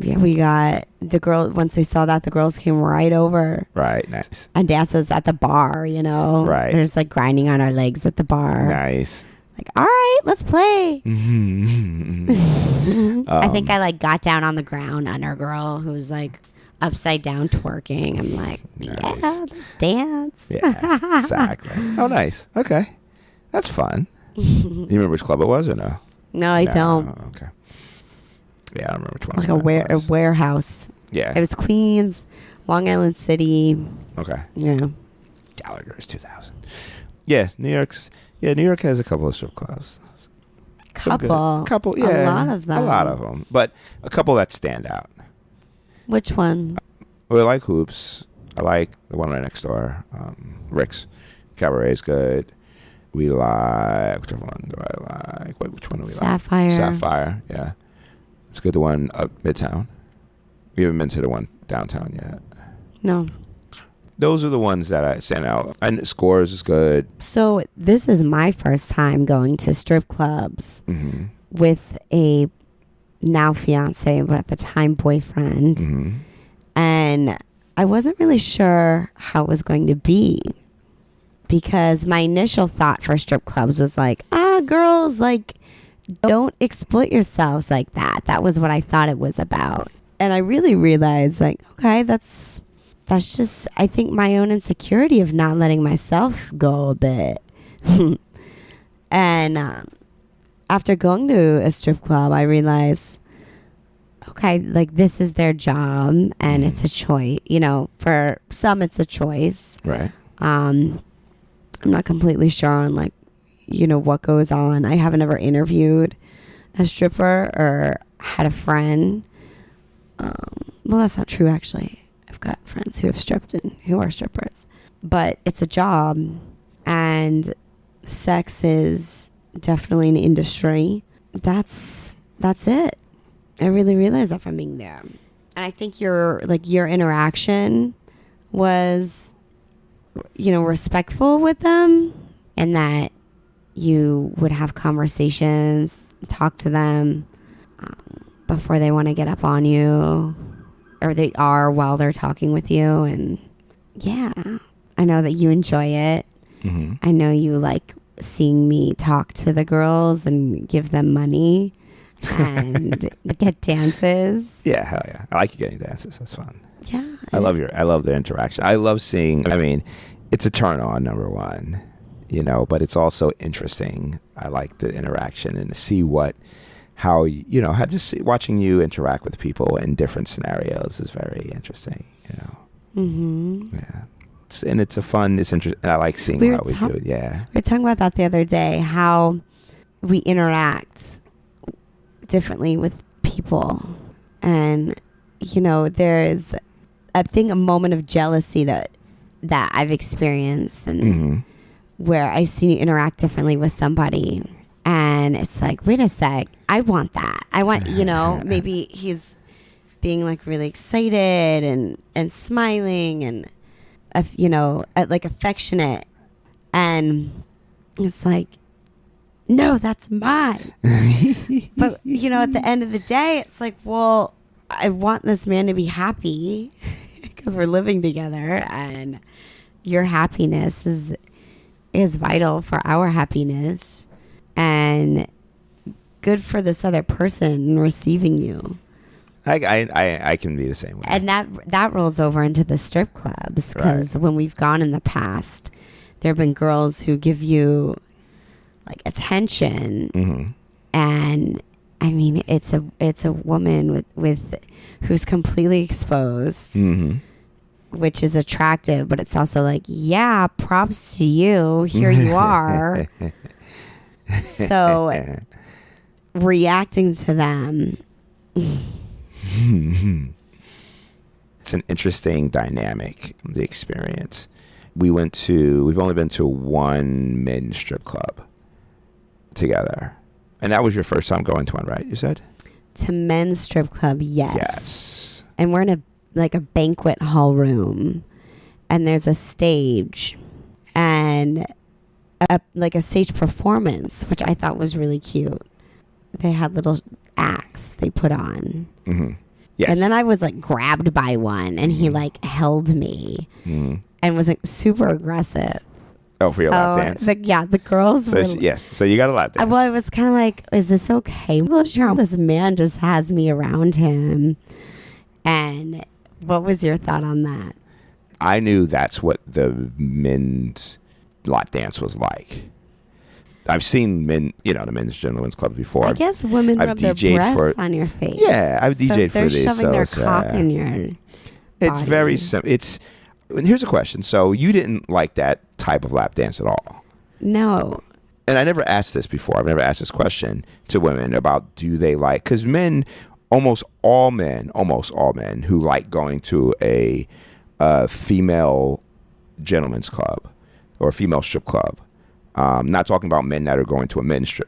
yeah, we got the girl. Once they saw that, the girls came right over. Right, nice. And dance was at the bar. Right. They're just grinding on our legs at the bar. Nice. All right, let's play. I think I got down on the ground on our girl who's upside down twerking. I'm like, nice. Yeah, let's dance. Yeah, exactly. Oh, nice. Okay, that's fun. You remember which club it was or no? No, I don't. Okay. Yeah, I don't remember which one. A warehouse. Yeah. It was Queens, Long Island City. Okay. Yeah. Gallagher's 2000. Yeah, New York has a couple of strip clubs. Couple, yeah. A lot of them. But a couple that stand out. Which one? We like Hoops. I like the one right next door. Rick's. Cabaret's good. We like... Which one do I like? Which one do we Sapphire. like? Sapphire, yeah. It's good, the one up Midtown. We haven't been to the one downtown yet. No. Those are the ones that I stand out. And Scores is good. So this is my first time going to strip clubs with a now fiance, but at the time boyfriend. And I wasn't really sure how it was going to be, because my initial thought for strip clubs was like, girls, like, don't exploit yourselves like that. That was what I thought it was about. And I really realized, like, okay, that's just, I think, my own insecurity of not letting myself go a bit. And after going to a strip club, I realized, okay, like, this is their job, and it's a choice. You know, for some, it's a choice. Right. I'm not completely sure on, like, you know, what goes on. I haven't ever interviewed a stripper or had a friend. Well, that's not true, actually. I've got friends who have stripped and who are strippers. But it's a job, and sex is definitely an industry. That's it. I really realized that from being there. And I think your interaction was, you know, respectful with them, and that you would have conversations, talk to them before they want to get up on you, or they are while they're talking with you. And yeah, I know that you enjoy it. I know you like seeing me talk to the girls and give them money and get dances. Yeah, hell yeah. I like you getting dances. That's fun. Yeah. I love their interaction. I love seeing, I mean, it's a turn on, number one, you know, but it's also interesting. I like the interaction and to see watching you interact with people in different scenarios is very interesting, you know. Yeah. It's interesting. I like seeing how we do it. Yeah. We were talking about that the other day, how we interact differently with people. And, you know, there's a moment of jealousy that I've experienced, and where I see you interact differently with somebody. And it's like, wait a sec, I want that. I want, you know, maybe he's being like really excited and smiling and, you know, like affectionate. And it's like, no, that's mine. But, you know, at the end of the day, it's like, well, I want this man to be happy because we're living together, and your happiness is vital for our happiness, and good for this other person receiving you. I can be the same way. And that rolls over into the strip clubs, because when we've gone in the past, there have been girls who give you like attention, and I mean, it's a woman with who's completely exposed, which is attractive, but it's also like, yeah, props to you. Here you are. So reacting to them. It's an interesting dynamic, the experience. We've only been to one men's strip club together. And that was your first time going to one, right? You said? To men's strip club, yes. Yes. And we're in a banquet hall room, and there's a stage and a stage performance, which I thought was really cute. They had little acts they put on. Yes. And then I was like grabbed by one, and he like held me and was like super aggressive. Oh, for your lap dance? The girls. So you got a lap dance. Well, I was kind of like, is this okay? Well, sure. This man just has me around him. And what was your thought on that? I knew that's what the men's lap dance was like. I've seen the men's gentlemen's club before. I guess women rub their breasts on your face. Yeah, I've DJ'd for this. They're shoving their cock in your body. It's very simple. Here's a question. So you didn't like that type of lap dance at all? No. And I never asked this before. I've never asked this question to women about, do they like, because men, almost all men who like going to a female gentleman's club or a female strip club, not talking about men that are going to a men's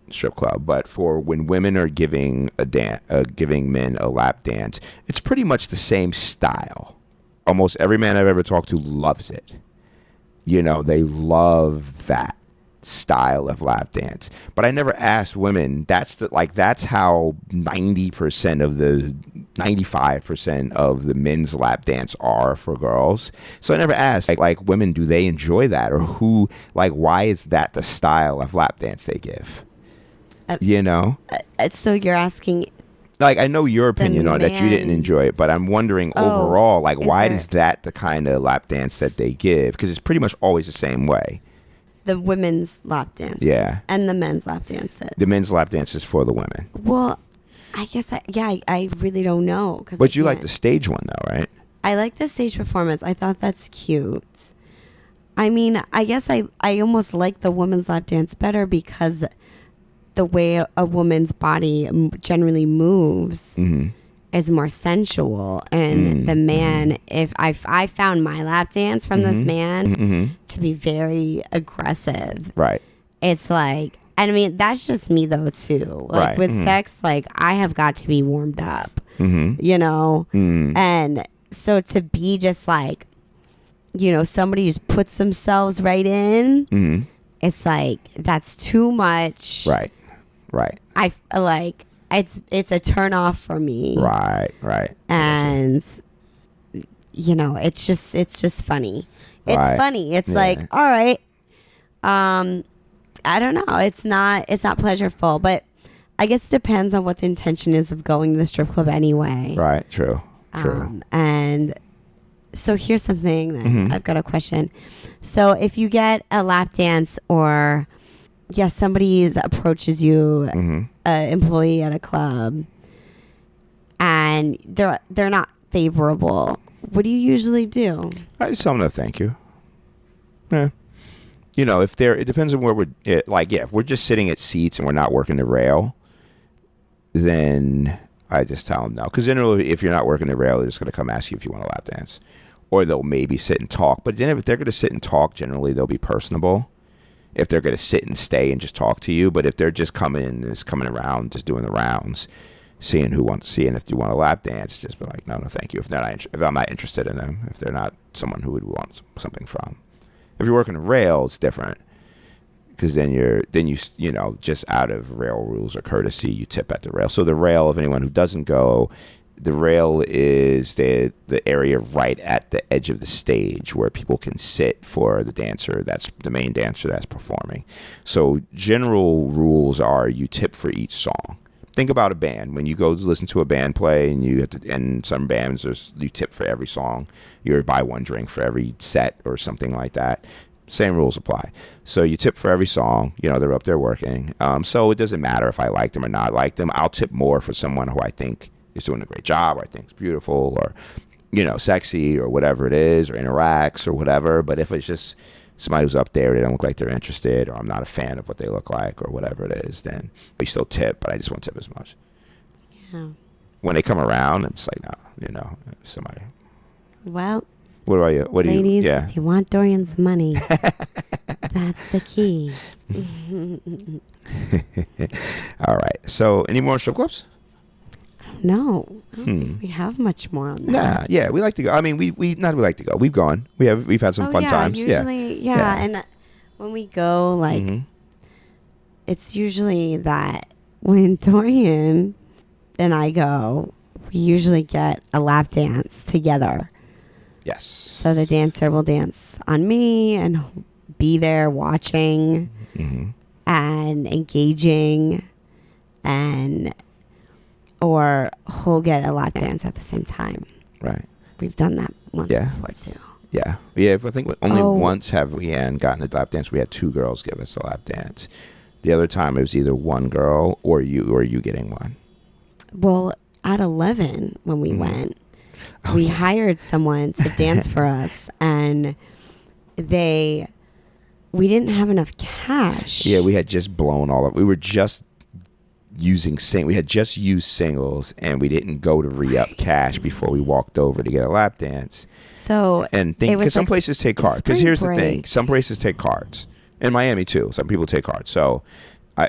strip club, but for when women are giving men a lap dance, it's pretty much the same style. almost every man I've ever talked to loves it. You know, they love that style of lap dance. But I never asked women. That's how 95% of the men's lap dance are for girls. So I never asked like women, do they enjoy that, or who, like, why is that the style of lap dance they give? You know? So you're asking, like, I know your opinion on that you didn't enjoy it, but I'm wondering overall, like, why is that the kind of lap dance that they give? Because it's pretty much always the same way. The women's lap dances. Yeah. And the men's lap dances. The men's lap dance is for the women. Well, I guess, I really don't know. But you like the stage one, though, right? I like the stage performance. I thought that's cute. I mean, I guess I almost like the women's lap dance better because the way a woman's body generally moves is more sensual. And the man, if I found my lap dance from this man to be very aggressive. Right. It's like, I mean, that's just me though too. Like with sex, like I have got to be warmed up, you know? And so to be just like, you know, somebody just puts themselves right in, it's like, that's too much. Right. I like, it's a turn off for me. Right. And you know, it's just funny. It's funny. It's like, all right. I don't know. It's not pleasureful, but I guess it depends on what the intention is of going to the strip club anyway. Right. True. And so here's something that I've got a question. So if you get a lap dance or somebody approaches you, an employee at a club, and they're not favorable, what do you usually do? I just tell them no, thank you. Yeah. You know, it depends on where if we're just sitting at seats and we're not working the rail, then I just tell them no. Because generally, if you're not working the rail, they're just going to come ask you if you want a lap dance. Or they'll maybe sit and talk. But then if they're going to sit and talk, generally they'll be personable. If they're going to sit and stay and just talk to you. But if they're just coming around, just doing the rounds, seeing if you want a lap dance, just be like, no, thank you. If I'm not interested in them, if they're not someone who would want something from. If you're working the rail, it's different. Because then you know, just out of rail rules or courtesy, you tip at the rail. So the rail, if anyone who doesn't go, the rail is the area right at the edge of the stage where people can sit for the dancer. That's the main dancer that's performing. So general rules are you tip for each song. Think about a band. When you go listen to a band play, and some bands you tip for every song. You buy one drink for every set or something like that. Same rules apply. So you tip for every song. You know, they're up there working. So it doesn't matter if I like them or not like them. I'll tip more for someone who I think is doing a great job, or I think is beautiful, or, you know, sexy, or whatever it is, or interacts, or whatever. But if it's just somebody who's up there, they don't look like they're interested, or I'm not a fan of what they look like, or whatever it is, then we still tip, but I just won't tip as much. Yeah. When they come around, it's like, no, you know, somebody. Well, what about you? Ladies, if you want Dorian's money, that's the key. All right. So, any more strip clubs? No, I don't think we have much more on that. Yeah, we like to go. I mean, we like to go. We've gone. We've had some fun times. Usually, yeah. And when we go, like, it's usually that when Dorian and I go, we usually get a lap dance together. Yes. So the dancer will dance on me and be there watching and engaging, or he'll get a lap dance at the same time. Right. We've done that once before too. Yeah. I think only once have we gotten a lap dance. We had two girls give us a lap dance. The other time it was either one girl or you getting one. Well, at 11 when we went, we hired someone to dance for us, and we didn't have enough cash. Yeah, we had just blown all of. We were just we had just used singles, and we didn't go to re-up cash before we walked over to get a lap dance. So, and because some places take cards. Because here's the thing: some places take cards. In Miami too, some people take cards. So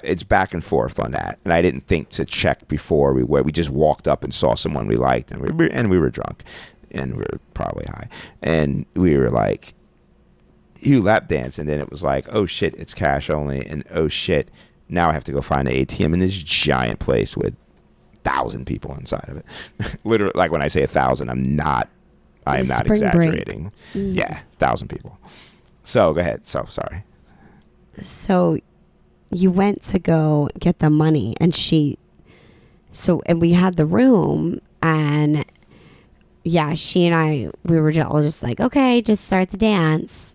it's back and forth on that. And I didn't think to check before we just walked up and saw someone we liked, and we were drunk. and we were probably high, and we were like, you lap dance, and then it was like, oh shit, it's cash only, and oh shit, now I have to go find an ATM in this giant place with 1,000 people inside of it. Literally, like when I say 1,000, I am not exaggerating. Yeah, 1,000 people. So go ahead. So sorry. So you went to go get the money, and and we had the room, and yeah, she and I, we were all just like, okay, just start the dance.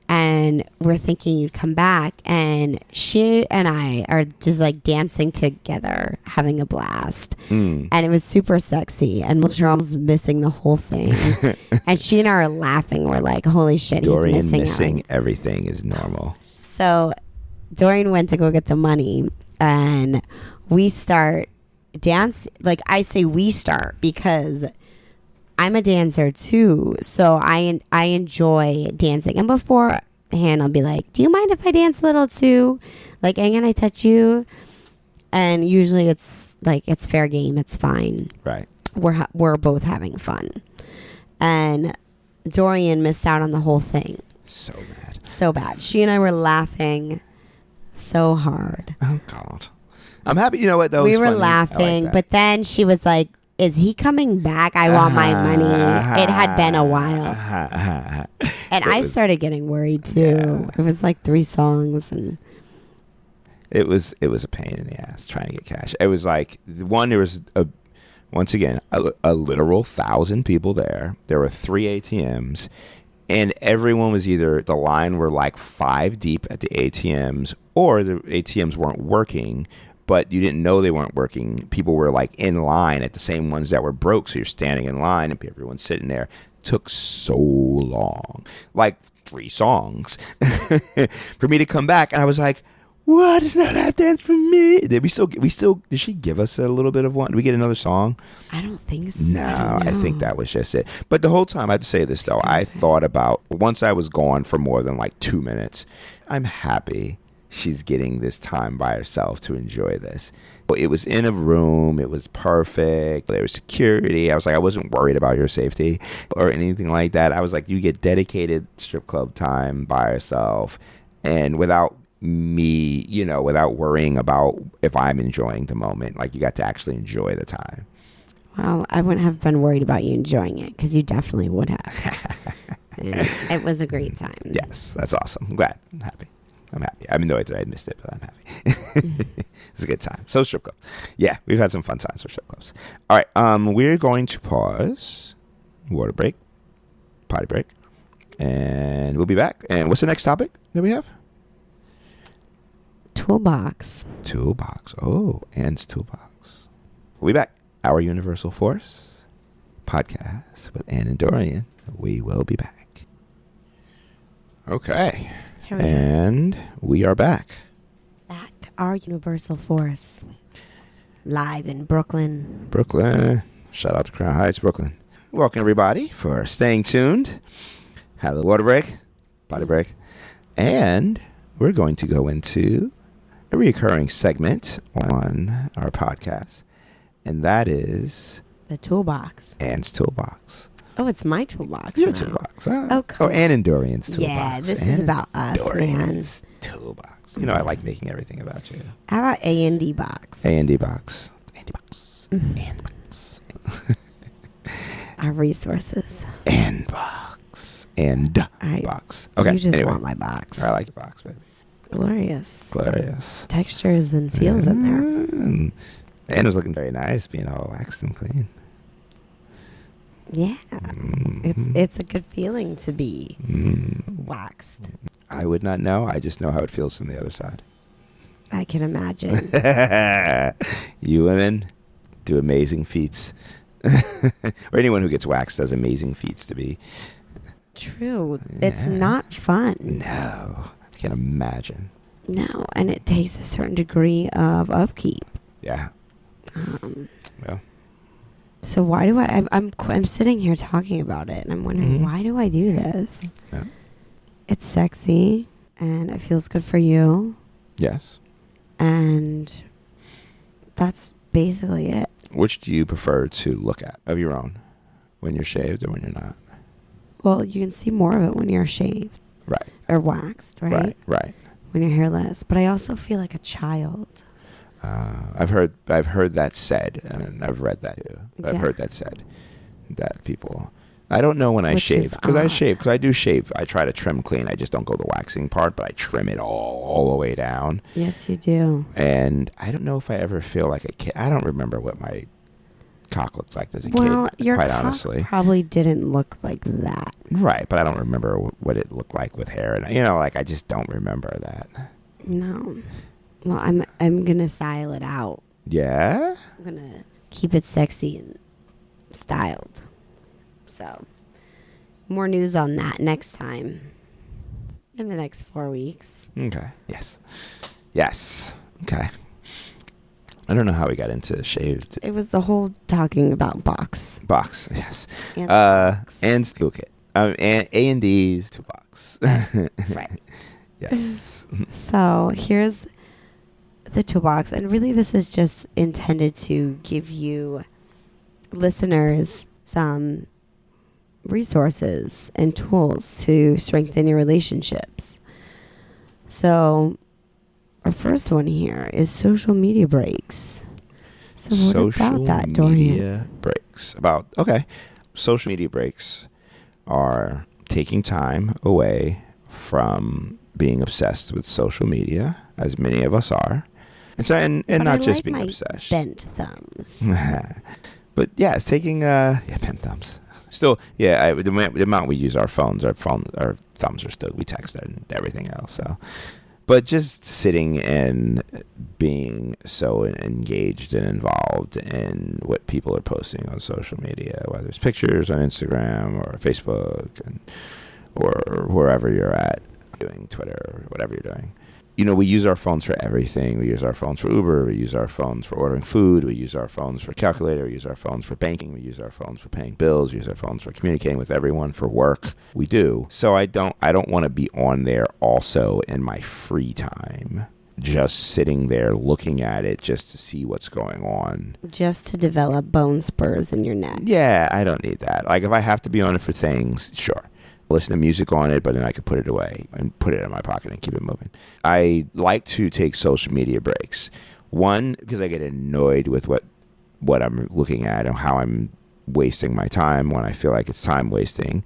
And we're thinking you'd come back, and she and I are just like dancing together, having a blast. And it was super sexy, and Jerome was missing the whole thing. And she and I are laughing. We're like, holy shit, Dorian he's missing everything is normal. So Dorian went to go get the money, and we start dancing. Like, I say we start because I'm a dancer too, so I enjoy dancing. And beforehand, I'll be like, do you mind if I dance a little too? Like, can I touch you? And usually it's like, it's fair game. It's fine. Right. We're both having fun. And Dorian missed out on the whole thing. So bad. So bad. She and I were laughing so hard. Oh, God. I'm happy. You know what, though? We were laughing, but then she was like, is he coming back? I want my money. It had been a while. And I started getting worried too. Yeah. It was like 3 songs, and it was a pain in the ass trying to get cash. It was like, there was once again a literal 1,000 people there. There were 3 ATMs, and everyone was either, the line were like 5 deep at the ATMs, or the ATMs weren't working, but you didn't know they weren't working. People were like in line at the same ones that were broke. So you're standing in line, and everyone's sitting there. Took so long, like 3 songs for me to come back. And I was like, what is not lap dance for me? Did did she give us a little bit of one? Did we get another song? I don't think so. No, I think that was just it. But the whole time, I have to say this though, I thought about, once I was gone for more than like 2 minutes, I'm happy she's getting this time by herself to enjoy this. It was in a room. It was perfect. There was security. I was like, I wasn't worried about your safety or anything like that. I was like, you get dedicated strip club time by yourself, and without me, without worrying about if I'm enjoying the moment. Like, you got to actually enjoy the time. Well, I wouldn't have been worried about you enjoying it, because you definitely would have. It was a great time. Yes, that's awesome. I'm glad. I'm happy. I'm annoyed that I missed it, but I'm happy. It's a good time. So strip club. Yeah, we've had some fun times with strip clubs. All right, we're going to pause, water break, potty break, and we'll be back. And what's the next topic that we have? Toolbox. Oh, Anne's toolbox. We'll be back. Our Universal Force podcast with Anne and Dorian. We will be back. Okay. And we are back. Our Universal Force. Live in Brooklyn. Shout out to Crown Heights, Brooklyn. Welcome, everybody, for staying tuned. Had a water break, potty break. And we're going to go into a recurring segment on our podcast. And that is the toolbox. Anne's toolbox. Oh, it's my toolbox. Your toolbox. Oh, cool. Anne and Dorian's toolbox. Yeah, this is about us, Dorian's toolbox. I like making everything about you. How about A&D box? A&D box. A&D box. A&D box. Our resources. And box. And box. Okay. You just want my box. I like your box, baby. Glorious. Textures and feels in there. Anne was looking very nice, being all waxed and clean. Yeah. It's a good feeling to be waxed. I would not know. I just know how it feels from the other side. I can imagine. You women do amazing feats. Or anyone who gets waxed does amazing feats to be. True. Yeah. It's not fun. No. I can't imagine. No. And it takes a certain degree of upkeep. Yeah. Well. So why do I'm sitting here talking about it, and I'm wondering, why do I do this? Yeah. It's sexy, and it feels good for you. Yes. And that's basically it. Which do you prefer to look at of your own? when you're shaved or when you're not? Well, you can see more of it when you're shaved. Right. Or waxed, right? Right. When you're hairless. But I also feel like a child. I've heard that said, and I've read that too. I've heard that said, that people... I don't know when I shave, because I do shave. I try to trim clean. I just don't go the waxing part, but I trim it all the way down. Yes, you do. And I don't know if I ever feel like a kid. I don't remember what my cock looks like as a well, kid, your quite cock honestly. Probably didn't look like that. Right, but I don't remember what it looked like with hair. And, I just don't remember that. No. Well, I'm going to style it out. Yeah? I'm going to keep it sexy and styled. So, more news on that next time. In the next 4 weeks. Okay. Yes. Okay. I don't know how we got into shaved. It was the whole talking about box. Box, yes. And box. And toolkit. And A&D's to box. Right. Yes. So, here's the toolbox. And really, this is just intended to give you listeners some resources and tools to strengthen your relationships. So, our first one here is social media breaks. So, what about that, Dorian? Social media breaks. Social media breaks are taking time away from being obsessed with social media, as many of us are. And not just being obsessed. Bent thumbs. But yeah, it's taking bent thumbs. Still, yeah, the amount we use our thumbs are still, we text and everything else. So, but just sitting and being so engaged and involved in what people are posting on social media, whether it's pictures on Instagram or Facebook or wherever you're at, doing Twitter or whatever you're doing. We use our phones for everything. We use our phones for Uber. We use our phones for ordering food. We use our phones for calculator. We use our phones for banking. We use our phones for paying bills. We use our phones for communicating with everyone, for work. We do. So I don't want to be on there also in my free time, just sitting there looking at it just to see what's going on. Just to develop bone spurs in your neck. Yeah, I don't need that. Like, if I have to be on it for things, sure. Listen to music on it, but then I could put it away and put it in my pocket and keep it moving. I like to take social media breaks. One, because I get annoyed with what I'm looking at and how I'm wasting my time when I feel like it's time wasting.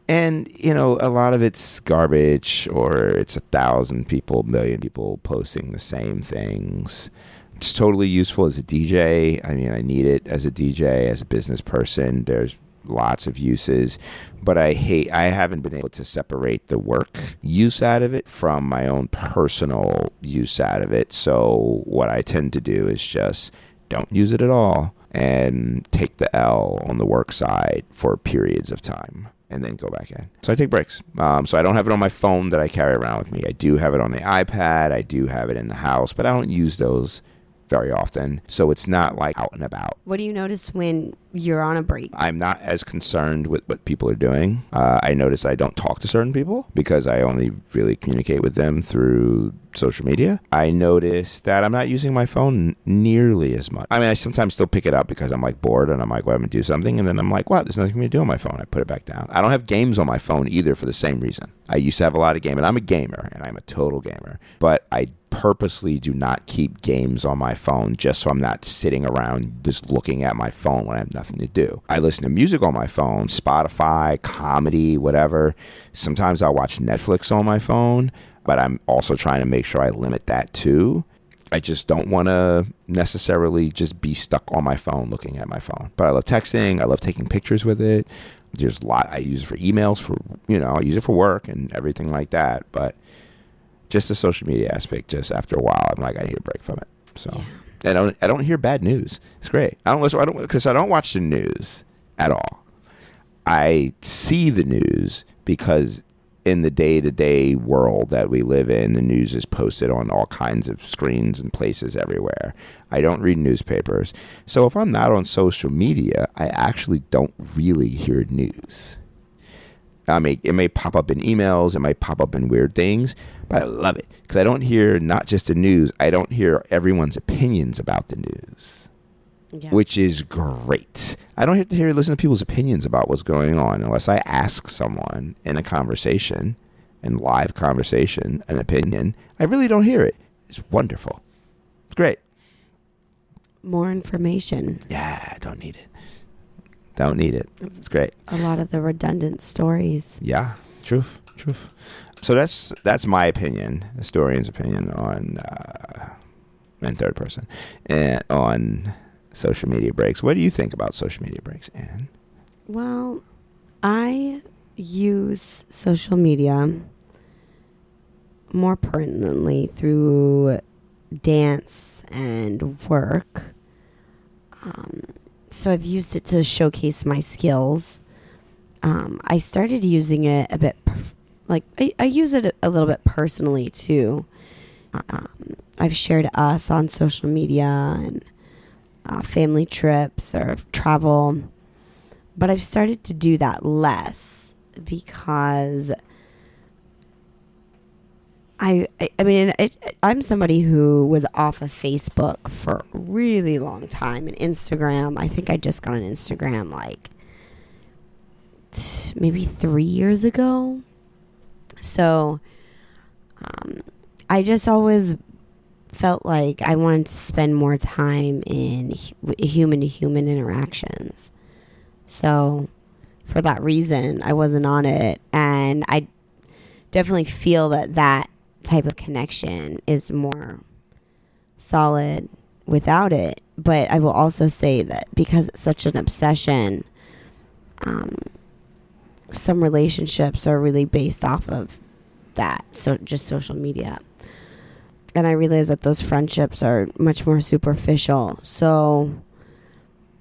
And, a lot of it's garbage, or it's 1,000 people, million people posting the same things. It's totally useful as a DJ. I mean, I need it as a DJ, as a business person. There's lots of uses, but I haven't been able to separate the work use out of it from my own personal use out of it. So what I tend to do is just don't use it at all and take the L on the work side for periods of time and then go back in. So I take breaks. So I don't have it on my phone that I carry around with me. I do have it on the iPad. I do have it in the house, but I don't use those very often. So it's not like out and about. What do you notice when you're on a break? I'm not as concerned with what people are doing. I notice I don't talk to certain people because I only really communicate with them through social media. I notice that I'm not using my phone nearly as much. I mean, I sometimes still pick it up because I'm like bored and I'm like, well, I'm going to do something. And then I'm like, wow, there's nothing for me to do on my phone. I put it back down. I don't have games on my phone either for the same reason. I used to have a lot of gaming. I'm a gamer and I'm a total gamer, but I purposely do not keep games on my phone just so I'm not sitting around just looking at my phone when I have nothing to do. I listen to music on my phone, Spotify, comedy, whatever. Sometimes I'll watch Netflix on my phone, but I'm also trying to make sure I limit that too. I just don't want to necessarily just be stuck on my phone looking at my phone. But I love texting. I love taking pictures with it. There's a lot. I use it for emails, I use it for work and everything like that. But just the social media aspect, just after a while, I'm like, I need a break from it. So I don't hear bad news. It's great. Because I don't watch the news at all. I see the news because in the day-to-day world that we live in, the news is posted on all kinds of screens and places everywhere. I don't read newspapers. So if I'm not on social media, I actually don't really hear news. It may pop up in emails, it might pop up in weird things, but I love it because I don't hear not just the news, I don't hear everyone's opinions about the news. Yeah. which is great. I don't have to listen to people's opinions about what's going on unless I ask someone in a conversation, in live conversation, an opinion. I really don't hear it. It's wonderful. It's great. More information. Yeah, don't need it. Don't need it. It's great. A lot of the redundant stories. Yeah, truth. So that's my opinion, historian's opinion on, in third person, and on social media breaks. What do you think about social media breaks, Anne? Well, I use social media more pertinently through dance and work. So I've used it to showcase my skills. I started using it a bit, I use it a little bit personally too. I've shared us on social media and family trips or travel, but I've started to do that less because I'm somebody who was off of Facebook for a really long time, and Instagram. I think I just got on Instagram like maybe 3 years ago. So I just always felt like I wanted to spend more time in human-to-human interactions. So for that reason, I wasn't on it, and I definitely feel that type of connection is more solid without it. But I will also say that because it's such an obsession, some relationships are really based off of that, so just social media. And I realize that those friendships are much more superficial. So,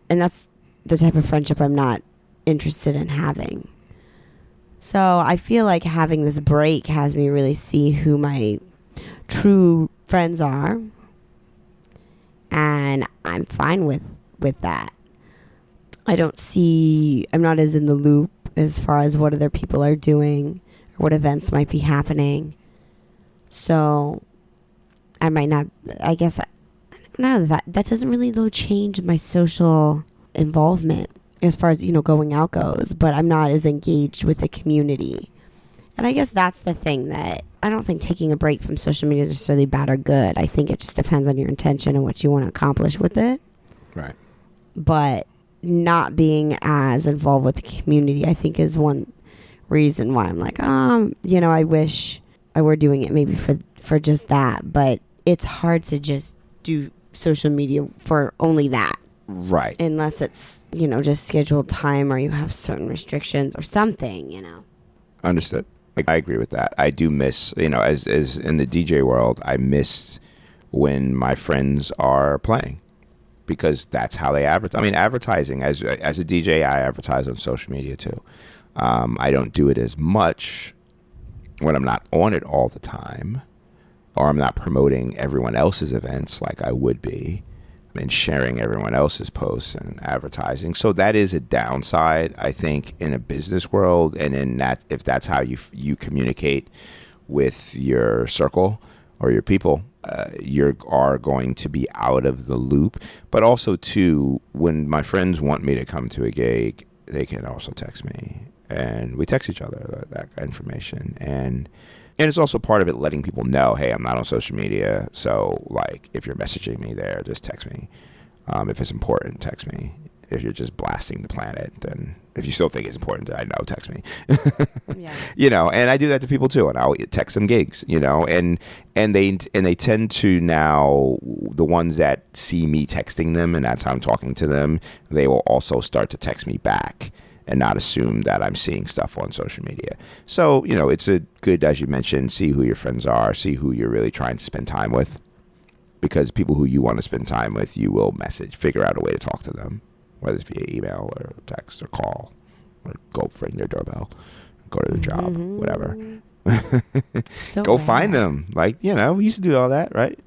and that's the type of friendship I'm not interested in having. So I feel like having this break has me really see who my true friends are. And I'm fine with that. I'm not as in the loop as far as what other people are doing or what events might be happening. So I might not, I guess, I don't know, that doesn't really though change my social involvement as far as, going out goes, but I'm not as engaged with the community. And I guess that's the thing, that I don't think taking a break from social media is necessarily bad or good. I think it just depends on your intention and what you want to accomplish with it. Right. But not being as involved with the community, I think, is one reason why I'm like, I wish I were doing it maybe for just that. But it's hard to just do social media for only that. Right. Unless it's, just scheduled time or you have certain restrictions or something, Understood. I agree with that. I do miss, as in the DJ world, I miss when my friends are playing, because that's how they advertise. I mean, advertising, as a DJ, I advertise on social media too. I don't do it as much when I'm not on it all the time, or I'm not promoting everyone else's events like I would be, and sharing everyone else's posts and advertising. So that is a downside, I think, in a business world, and in that, if that's how you communicate with your circle or your people, you are going to be out of the loop. But also, too, when my friends want me to come to a gig, they can also text me, and we text each other that information. And it's also part of it, letting people know, hey, I'm not on social media, so if you're messaging me there, just text me. If it's important, text me. If you're just blasting the planet, then if you still think it's important, I know, text me. Yeah. And I do that to people too, and I'll text them gigs, and they tend to now, the ones that see me texting them and that's how I'm talking to them, they will also start to text me back and not assume that I'm seeing stuff on social media. So, it's a good, as you mentioned, see who your friends are, see who you're really trying to spend time with, because people who you want to spend time with, you will figure out a way to talk to them, whether it's via email or text or call, or go ring their doorbell, go to their job, whatever. So go find them. We used to do all that, right?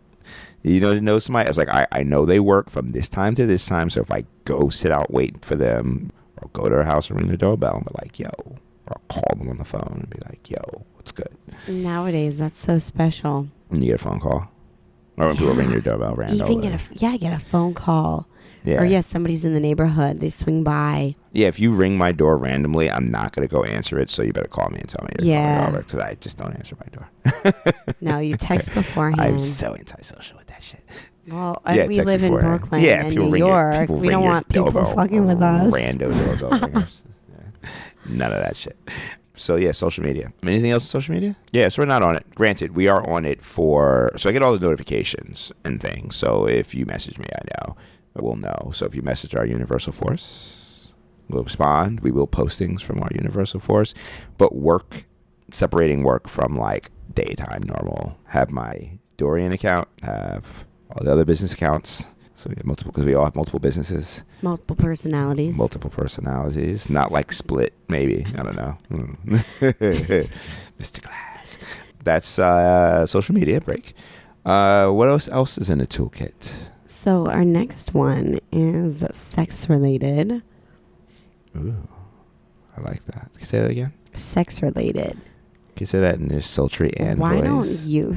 Know somebody. I was like, I know they work from this time to this time, so if I go sit out waiting for them, or go to their house and ring their doorbell and be like, yo, or I'll call them on the phone and be like, yo, what's good? Nowadays, that's so special. And you get a phone call. Or when people ring your doorbell randomly. Even get a phone call. Yeah. Or somebody's in the neighborhood. They swing by. Yeah, if you ring my door randomly, I'm not going to go answer it, so you better call me and tell me you're calling over, because I just don't answer my door. No, you text beforehand. I'm so antisocial with that shit. Well, we live in Brooklyn and New York. We don't want people fucking with us. Rando doorbell ringers. Yeah. None of that shit. So, yeah, social media. Anything else on social media? Yeah, so we're not on it. Granted, we are on it so I get all the notifications and things. So if you message me, we'll know. So if you message our Universal Force, we'll respond. We will post things from our Universal Force. But separating work from like daytime normal. Have my Dorian account, have all the other business accounts. So we have multiple, because we all have multiple businesses. Multiple personalities. Not like split, maybe. I don't know. Mr. Glass. That's social media break. What else is in the toolkit? So our next one is sex related. Ooh, I like that. Can you say that again? Sex related. Can you say that in your sultry and Why voice? don't you?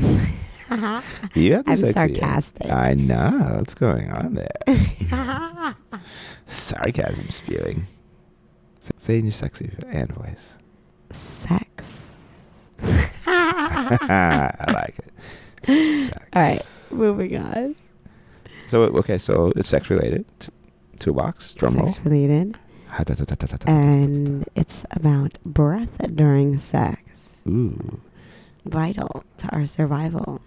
You have the I'm sexy sarcastic. I know. What's going on there? Sarcasm spewing. Say it in your sexy and voice. Sex. I like it. Sex. All right, moving on. So it's sex related. Toolbox, drum roll. Sex related. And it's about breath during sex. Ooh. Vital to our survival.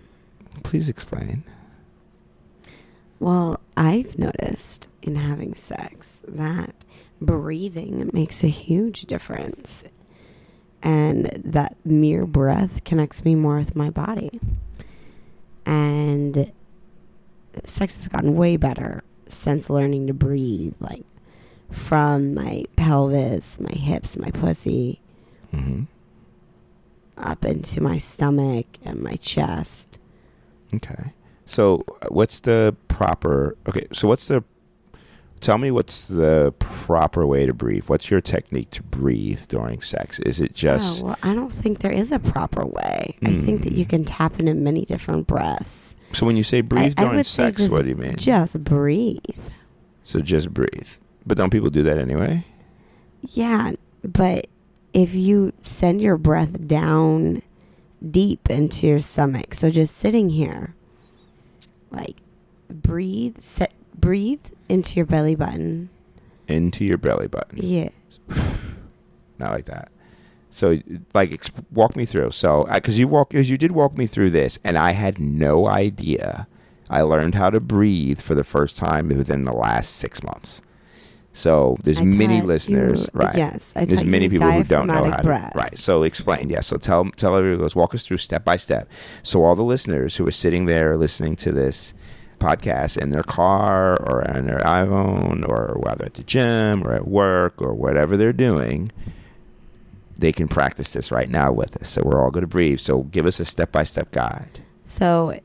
Please explain. Well, I've noticed in having sex that breathing makes a huge difference. And that mere breath connects me more with my body. And sex has gotten way better since learning to breathe, like from my pelvis, my hips, my pussy, up into my stomach and my chest. Okay. So tell me what's the proper way to breathe? What's your technique to breathe during sex? Is it just... well, I don't think there is a proper way. I think that you can tap into many different breaths. So when you say breathe during sex, what do you mean? Just breathe. So just breathe. But don't people do that anyway? Yeah, but if you send your breath down deep into your stomach, so just sitting here, like breathe into your belly button. Into your belly button. Yeah. Not like that. So, like, walk me through. So, because you did walk me through this, and I had no idea. I learned how to breathe for the first time within the last 6 months. So there's many listeners, right? Yes, there's many people who don't know how to. Breath. Right. So explain. Yeah. So tell everyone. Walk us through step by step. So all the listeners who are sitting there listening to this podcast in their car or on their iPhone or whether at the gym or at work or whatever they're doing, they can practice this right now with us. So we're all going to breathe. So give us a step by step guide. So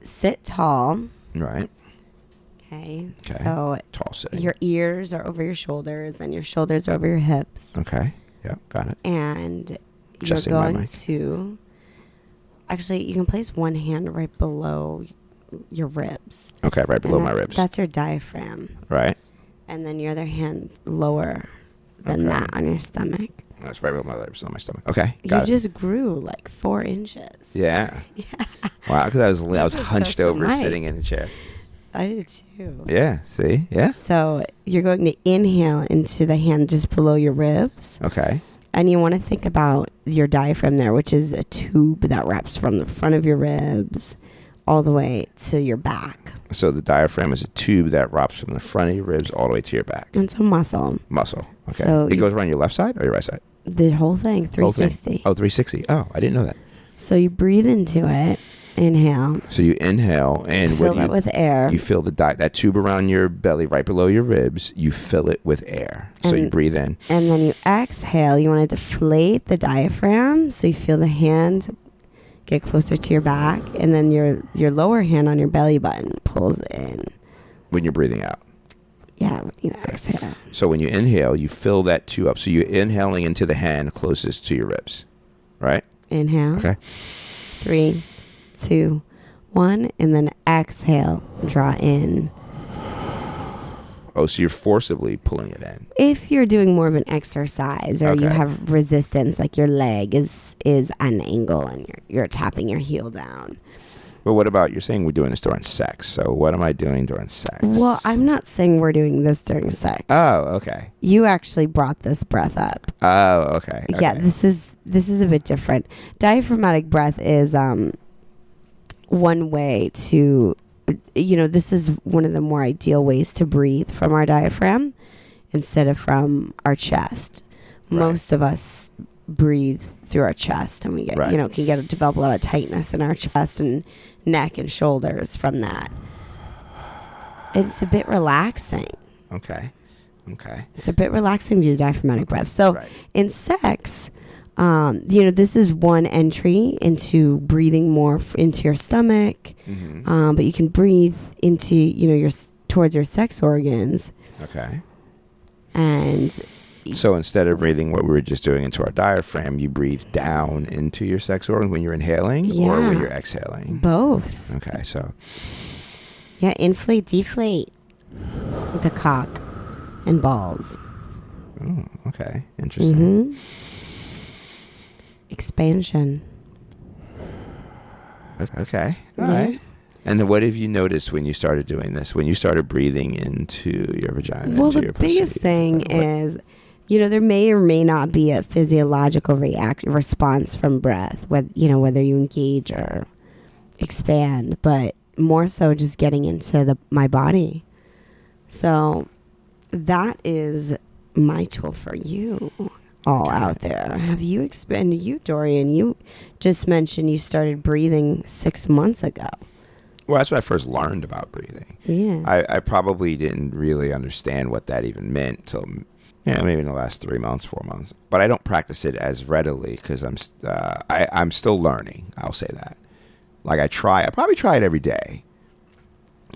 sit tall. Right. Okay. So tall sitting. Your ears are over your shoulders and your shoulders are over your hips. Okay. Yeah, got it. And Adjusting you're going to actually you can place one hand right below your ribs. Okay, right below my ribs. That's your diaphragm. Right. And then your other hand lower than that on your stomach. That's right below my ribs on my stomach. Okay, got it. You just grew like 4 inches. Yeah. Yeah. Wow, because I was hunched over sitting in the chair. I did too. Yeah, see? Yeah. So you're going to inhale into the hand just below your ribs. Okay. And you want to think about your diaphragm there, which is a tube that wraps from the front of your ribs all the way to your back. So the diaphragm is a tube that wraps from the front of your ribs all the way to your back. It's a muscle. Muscle. Okay. So it goes around your left side or your right side? The whole thing, 360. Whole thing. Oh, 360. Oh, I didn't know that. So you breathe into it. Inhale. So you inhale and fill it with air. You fill that tube around your belly right below your ribs. You fill it with air. So you breathe in. And then you exhale. You want to deflate the diaphragm. So you feel the hand get closer to your back. And then your lower hand on your belly button pulls in. When you're breathing out. Yeah, when you exhale. So when you inhale, you fill that tube up. So you're inhaling into the hand closest to your ribs. Right? Inhale. Okay. 3, 2, 1, and then exhale, draw in. Oh, so you're forcibly pulling it in. If you're doing more of an exercise, or you Okay. have resistance, like your leg is at an angle and you're tapping your heel down. But what about, you're saying we're doing this during sex, so what am I doing during sex? Well, I'm not saying we're doing this during sex. Oh, okay. You actually brought this breath up. Oh, okay. Yeah, Okay. this is a bit different. Diaphragmatic breath is one way to, this is one of the more ideal ways to breathe from our diaphragm instead of from our chest. Right. Most of us breathe through our chest, and we get, Right. can develop a lot of tightness in our chest and neck and shoulders from that. It's a bit relaxing. Okay. It's a bit relaxing to do diaphragmatic breath. So Right. in sex, this is one entry into breathing more into your stomach, Mm-hmm. but you can breathe into, towards your sex organs. Okay. And So instead of breathing what we were just doing into our diaphragm, you breathe down into your sex organ when you're inhaling or when Yeah. you're exhaling? both. Okay, so Yeah, inflate, deflate the cock and balls. okay, interesting. hmm Expansion. Okay, all Yeah. right. And then what have you noticed when you started doing this? When you started breathing into your vagina? Well, into the your pussy? biggest thing What- is, there may or may not be a physiological response from breath, whether you engage or expand, but more so just getting into my body. So that is my tool for you all out there. Have you expanded? You, Dorian, you just mentioned you started breathing 6 months ago. Well, that's when I first learned about breathing. Yeah. I probably didn't really understand what that even meant till maybe in the last 3 months, 4 months. But I don't practice it as readily because I'm still learning. I'll say that. Like I probably try it every day.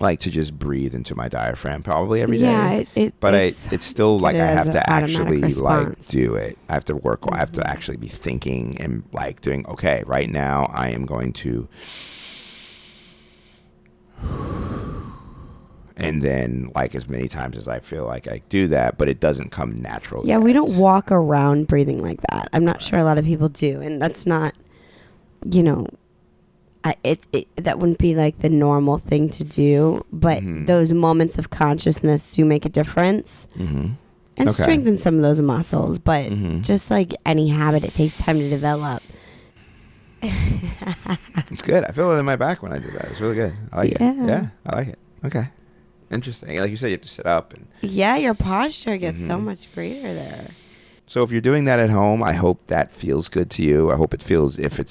Like to just breathe into my diaphragm probably every day. Yeah, But it's still like it I as have an to automatic actually like response. do it. I have to work. I have to actually be thinking and like doing. Okay, right now I am going to. And then, like, as many times as I feel like I do that, but it doesnn't come natural. Yeah, yet. we don't walk around breathing like that. I'm not sure a lot of people do, and that's not, that wouldn't be like the normal thing to do. But those moments of consciousness do make a difference Mm-hmm. and Okay. strengthen some of those muscles. But Mhm. just like any habit, it takes time to develop. It's good. I feel it in my back when I do that. It's really good. I like Yeah. it. Yeah, I like it. Okay. Interesting. Like you said, you have to sit up. And Yeah, your posture gets so Mhm. much greater there. so if you're doing that at home, I hope that feels good to you. I hope it feels, if you're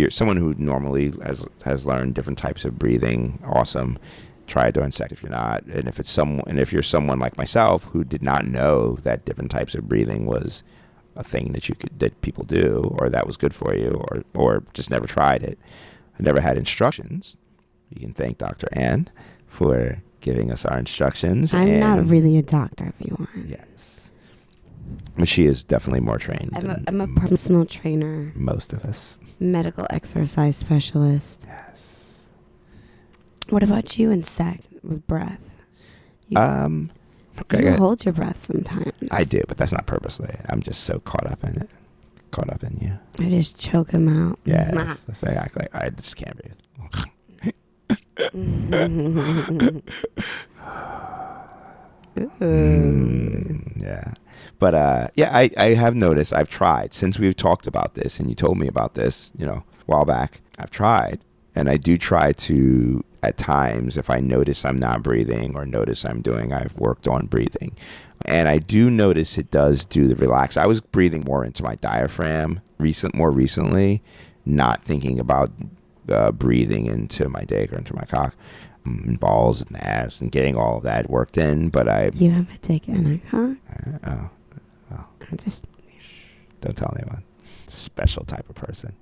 someone who normally has learned different types of breathing, awesome. Try it during sex if you're not. And if you're someone like myself who did not know that different types of breathing was a thing that people do, or that was good for you, or just never tried it, and never had instructions, you can thank Dr. Ann for giving us our instructions. I'm and not really a doctor, if you want. Yes. But she is definitely more trained than I'm a personal trainer, most of us. medical exercise specialist. Yes. What about you in sex with breath? Okay. You hold your breath sometimes. I do, but that's not purposely. I'm just so caught up in it. Caught up in you. I just choke him out. Yeah. That's exactly. I just can't breathe. Yeah. But I have noticed, I've tried since we've talked about this and you told me about this, a while back. I've tried, and I do try to, at times, if I notice I'm not breathing or notice I've worked on breathing. And I do notice it does do the relax. I was breathing more into my diaphragm more recently, not thinking about breathing into my dick or into my cock and balls and ass and getting all of that worked in. But You have a dick and a cock? I Just don't tell anyone. Special type of person.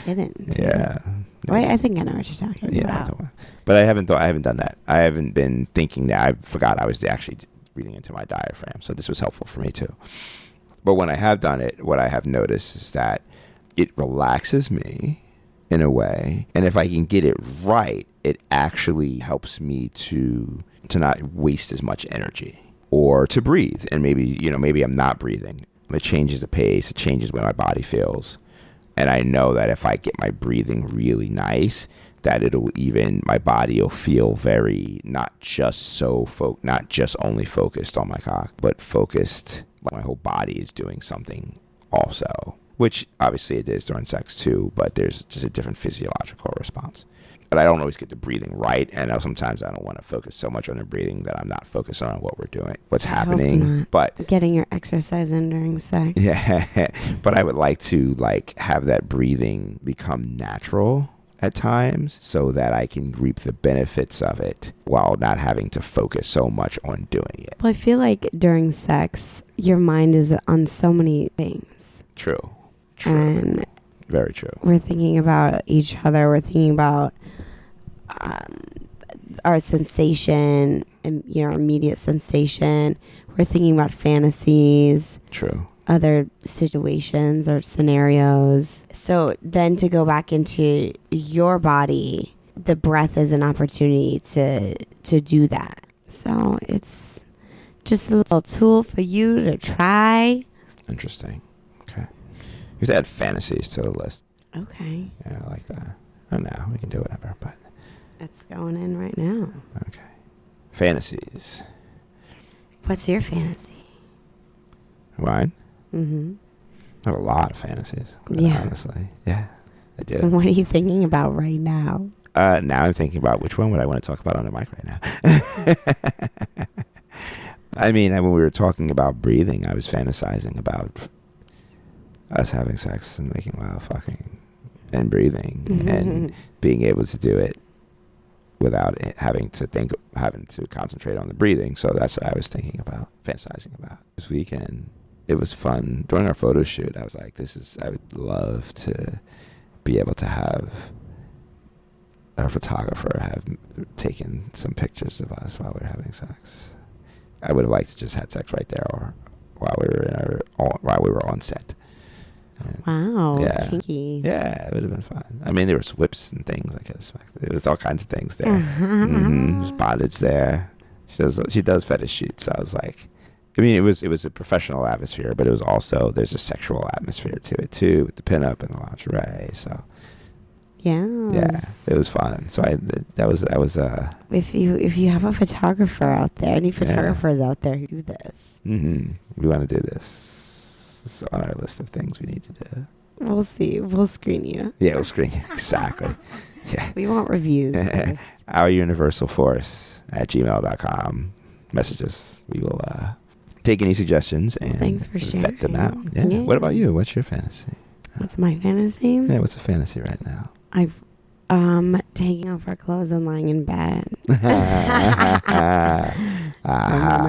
kidding. Yeah. Wait, I think I know what you're talking Yeah. about. But I haven't done that. I haven't been thinking that. I forgot I was actually breathing into my diaphragm. So this was helpful for me too. But when I have done it, what I have noticed is that it relaxes me in a way. And if I can get it right, it actually helps me to not waste as much energy or to breathe. And maybe I'm not breathing. It changes the pace. It changes the way my body feels. And I know that if I get my breathing really nice, that my body will feel very, not just only focused on my cock, but focused, like my whole body is doing something also, which obviously it is during sex too, but there's just a different physiological response. But I don't always get the breathing right, and sometimes I don't want to focus so much on the breathing that I'm not focused on what we're doing, what's happening. But getting your exercise in during sex. Yeah, but I would like to have that breathing become natural at times so that I can reap the benefits of it while not having to focus so much on doing it. Well, I feel like during sex, your mind is on so many things. True. And very true. We're thinking about each other. We're thinking about our sensation and our immediate sensation. We're thinking about fantasies. True. Other situations or scenarios. So then to go back into your body, the breath is an opportunity to do that. So it's just a little tool for you to try. Interesting. Okay. You add fantasies to the list. Okay. Yeah, I like that. Oh, no, we can do whatever, but it's going in right now. Okay. Fantasies. What's your fantasy? Mine? Mm-hmm. I have a lot of fantasies. Yeah. Honestly. Yeah, I do. What are you thinking about right now? Now I'm thinking about which one would I want to talk about on the mic right now. I mean, when we were talking about breathing, I was fantasizing about us having sex and making loud fucking and breathing and being able to do it without having to concentrate on the breathing. So that's what I was thinking about, fantasizing about. This weekend, it was fun. During our photo shoot, I was like, I would love to be able to have a photographer have taken some pictures of us while we were having sex. I would have liked to just had sex right there or while we were on set. Wow, yeah. Kinky. Yeah, it would have been fun. I mean, there was whips and things. I guess there was all kinds of things there. There's bondage there. She does fetish shoots. So I was like, I mean, it was a professional atmosphere, but it was also there's a sexual atmosphere to it too, with the pinup and the lingerie. So yeah, it was fun. So that was. If you have a photographer out there, any photographers out there who do this, we want to do this. It's on our list of things we need to do. We'll see. We'll screen you. Yeah, we'll screen you. Exactly. Yeah. We want reviews first. OurUniversalForce@gmail.com. Messages. We will take any suggestions and thanks for sharing. vet them out. Yeah. Yeah. What about you? What's your fantasy? What's my fantasy? Yeah, what's a fantasy right now? I've taking off our clothes and lying in bed. Remember,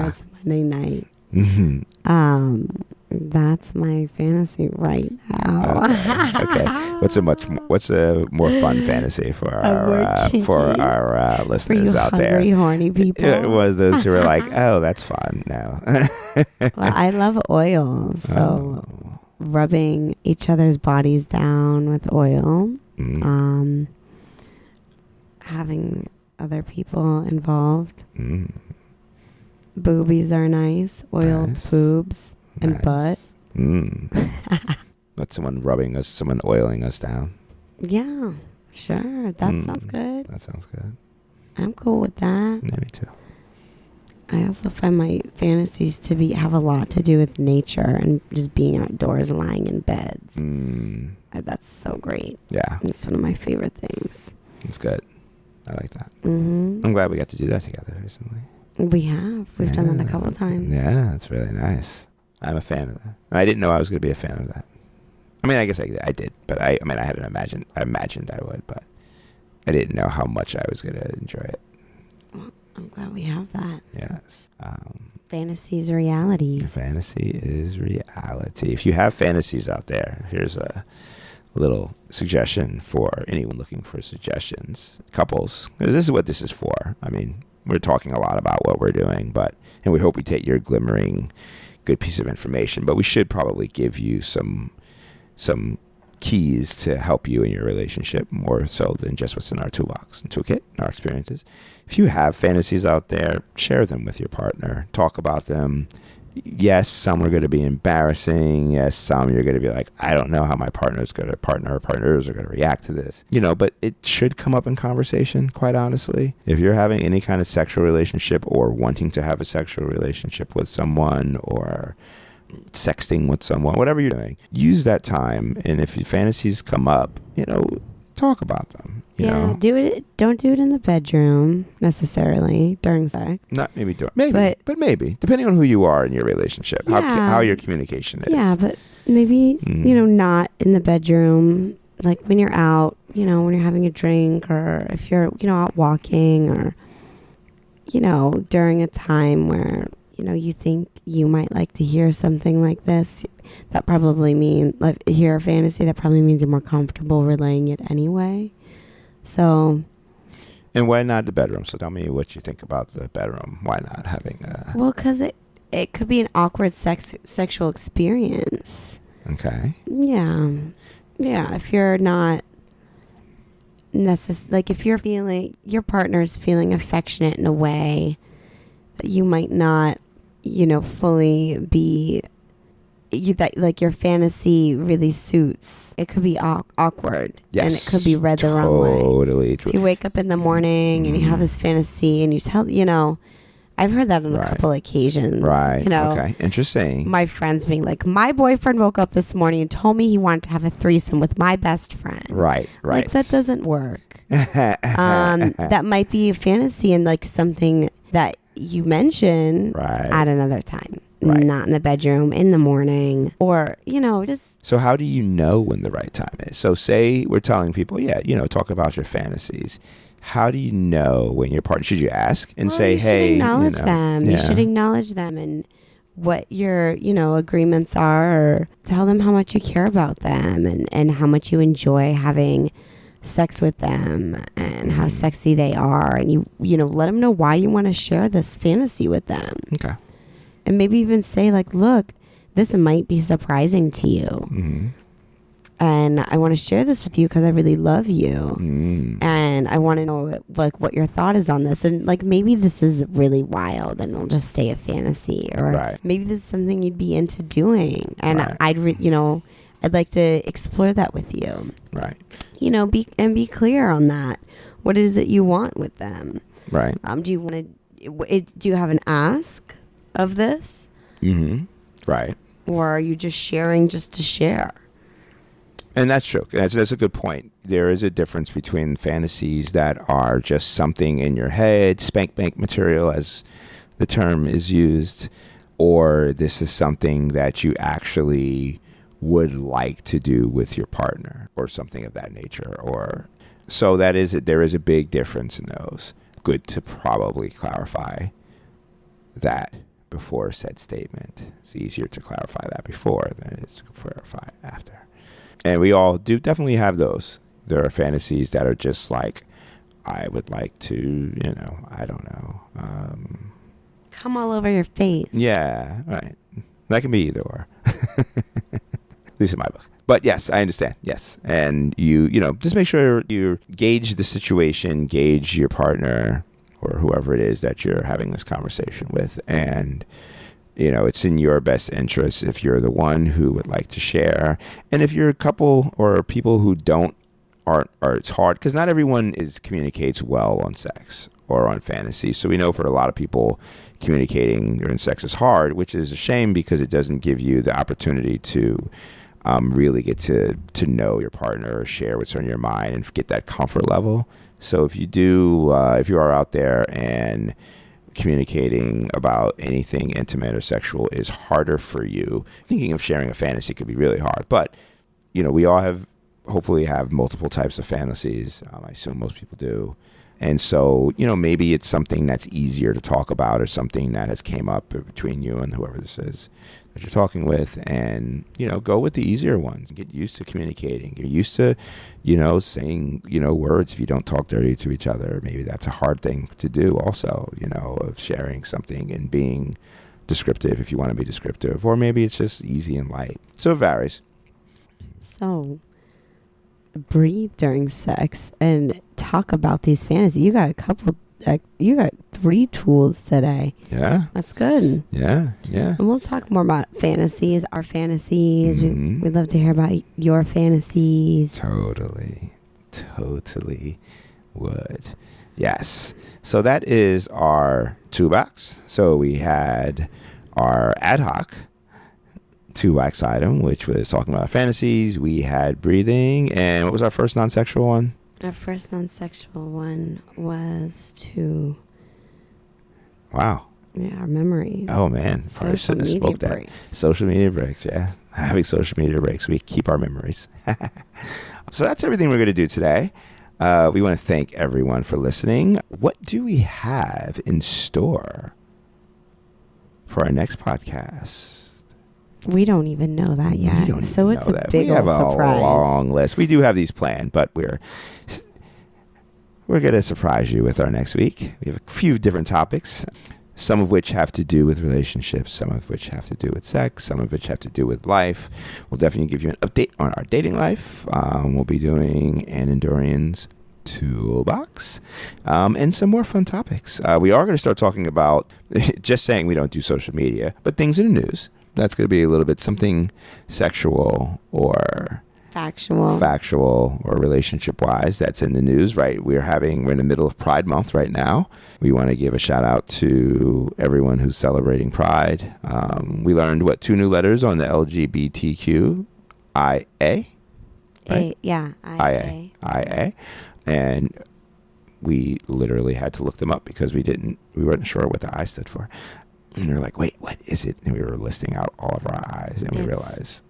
it's Monday night. That's my fantasy right now. Okay. What's a more fun fantasy for our listeners out there? Hungry, horny people. It was those who were like, "Oh, that's fun." No. Well, I love oil, so rubbing each other's bodies down with oil, having other people involved. Boobies are nice. Oiled boobs. And butt. Not someone oiling us down. Yeah, sure. That sounds good. That sounds good. I'm cool with that. Yeah, me too. I also find my fantasies to have a lot to do with nature and just being outdoors, lying in beds. That's so great. Yeah. It's one of my favorite things. It's good. I like that. I'm glad we got to do that together recently. We have. We've done that a couple of times. Yeah, it's really nice. I'm a fan of that. And I didn't know I was going to be a fan of that. I mean, I guess I did, but I imagined I would, but I didn't know how much I was going to enjoy it. Well, I'm glad we have that. Yes. Fantasy is reality. Fantasy is reality. If you have fantasies out there, here's a little suggestion for anyone looking for suggestions. Couples, this is what this is for. I mean, we're talking a lot about what we're doing, and we hope we take your glimmering good piece of information, but we should probably give you some keys to help you in your relationship more so than just what's in our toolbox and toolkit, our experiences. If you have fantasies out there, share them with your partner. Talk about them. Yes, some are going to be embarrassing. Yes, some you're going to be like, I don't know how my partners are going to react to this. But it should come up in conversation, quite honestly. If you're having any kind of sexual relationship or wanting to have a sexual relationship with someone or sexting with someone, whatever you're doing, use that time. And if your fantasies come up, talk about them. You know? Do it. Don't do it in the bedroom necessarily during sex. Not maybe but maybe depending on who you are in your relationship, how your communication is. Yeah, but maybe not in the bedroom. Like when you're out, when you're having a drink, or if you're out walking, or during a time where you think you might like to hear something like this. That probably means hear a fantasy. That probably means you're more comfortable relaying it anyway. So, and why not the bedroom? So tell me what you think about the bedroom. Why not having a... Well, because it could be an awkward sexual experience. Okay. Yeah. If you're not if you're feeling, your partner's feeling affectionate in a way that you might not, fully be... that your fantasy really suits. It could be awkward. Yes, and it could be read the wrong way. Totally true. If you wake up in the morning and you have this fantasy and you tell, I've heard that on a couple occasions. Right. Okay. Interesting. My friends being like, my boyfriend woke up this morning and told me he wanted to have a threesome with my best friend. Right. Like that doesn't work. That might be a fantasy and something that you mention at another time. Right. Not in the bedroom, in the morning, or, just... So how do you know when the right time is? So say we're telling people, talk about your fantasies. How do you know when your partner... Should you ask and say, hey... You should acknowledge them. You should acknowledge them and what your, agreements are, or tell them how much you care about them and how much you enjoy having sex with them and how sexy they are. And you let them know why you want to share this fantasy with them. Okay. And maybe even say, look, this might be surprising to you. Mm-hmm. And I want to share this with you because I really love you. Mm. And I want to know, what your thought is on this. And, maybe this is really wild and it'll just stay a fantasy. Or maybe this is something you'd be into doing. And I'd like to explore that with you. Right. Be clear on that. What is it you want with them? Right. Do you have an ask of this? Mm-hmm. Right. Or are you just sharing just to share? And that's true. That's a good point. There is a difference between fantasies that are just something in your head, spank bank material as the term is used, or this is something that you actually would like to do with your partner or something of that nature. Or so there is a big difference in those. Good to probably clarify that before said statement. It's easier to clarify that before than it is to clarify after. And we all do definitely have those. There are fantasies that are just I would like to, I don't know. Come all over your face. Yeah, right. That can be either or. At least in my book. But yes, I understand. Yes. And you just make sure you gauge the situation, gauge your partner or whoever it is that you're having this conversation with. And, it's in your best interest if you're the one who would like to share. And if you're a couple or people who it's hard because not everyone communicates well on sex or on fantasy. So we know for a lot of people communicating during sex is hard, which is a shame because it doesn't give you the opportunity to really get to know your partner or share what's on your mind and get that comfort level. So if you are out there and communicating about anything intimate or sexual is harder for you, thinking of sharing a fantasy could be really hard. But, we all hopefully have multiple types of fantasies. I assume most people do. And so, maybe it's something that's easier to talk about or something that has came up between you and whoever this is that you're talking with, and, go with the easier ones. Get used to communicating. Get used to, saying, words if you don't talk dirty to each other. Maybe that's a hard thing to do also, of sharing something and being descriptive if you want to be descriptive. Or maybe it's just easy and light. So it varies. So breathe during sex and talk about these fantasies. You got a couple. You got 3 tools today. Yeah. That's good. Yeah. Yeah. And we'll talk more about fantasies, our fantasies. Mhm. We'd love to hear about your fantasies. Totally would. Yes. So that is our toolbox. So we had our ad hoc toolbox item, which was talking about fantasies. We had breathing. And what was our first non-sexual one? Our first non-sexual one was to... Wow. Yeah, our memories. Oh, man. Probably shouldn't have spoke that. Social media breaks, yeah. Having social media breaks. We keep our memories. So that's everything we're going to do today. We want to thank everyone for listening. What do we have in store for our next podcast? We don't even know that yet. So it's a big old surprise. A long list. We do have these planned, but we're going to surprise you with our next week. We have a few different topics, some of which have to do with relationships, some of which have to do with sex, some of which have to do with life. We'll definitely give you an update on our dating life. We'll be doing an Endorian's toolbox and some more fun topics. We are going to start talking about just saying we don't do social media, but things in the news. That's going to be a little bit something sexual or factual or relationship wise that's in the news, right? We're in the middle of Pride Month right now. We want to give a shout out to everyone who's celebrating Pride. We learned 2 new letters on the LGBTQ IA, right? IA. And we literally had to look them up because we weren't sure what the I stood for. And we were like, wait, what is it? And we were listing out all of our I's, and we realized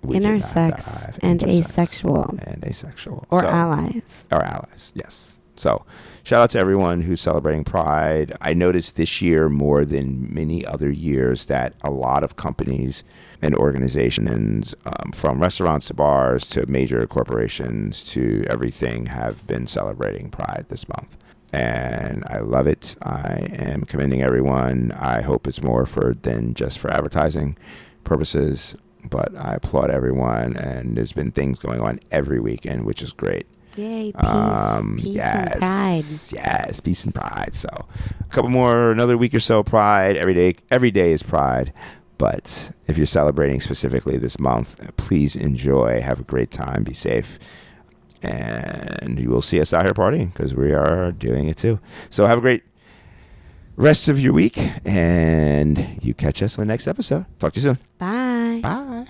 intersex and asexual. And asexual. Or allies. Or allies, yes. So shout out to everyone who's celebrating Pride. I noticed this year more than many other years that a lot of companies and organizations, from restaurants to bars to major corporations to everything, have been celebrating Pride this month. And I love it. I am commending everyone. I hope it's more than just for advertising purposes, but I applaud everyone. And there's been things going on every weekend, which is great. Yay, peace and pride. Yes, peace and pride. So another week or so, Pride. Every day is Pride. But if you're celebrating specifically this month, please enjoy. Have a great time. Be safe. And you will see us out here partying because we are doing it too. So have a great rest of your week, and you catch us on the next episode. Talk to you soon. Bye. Bye.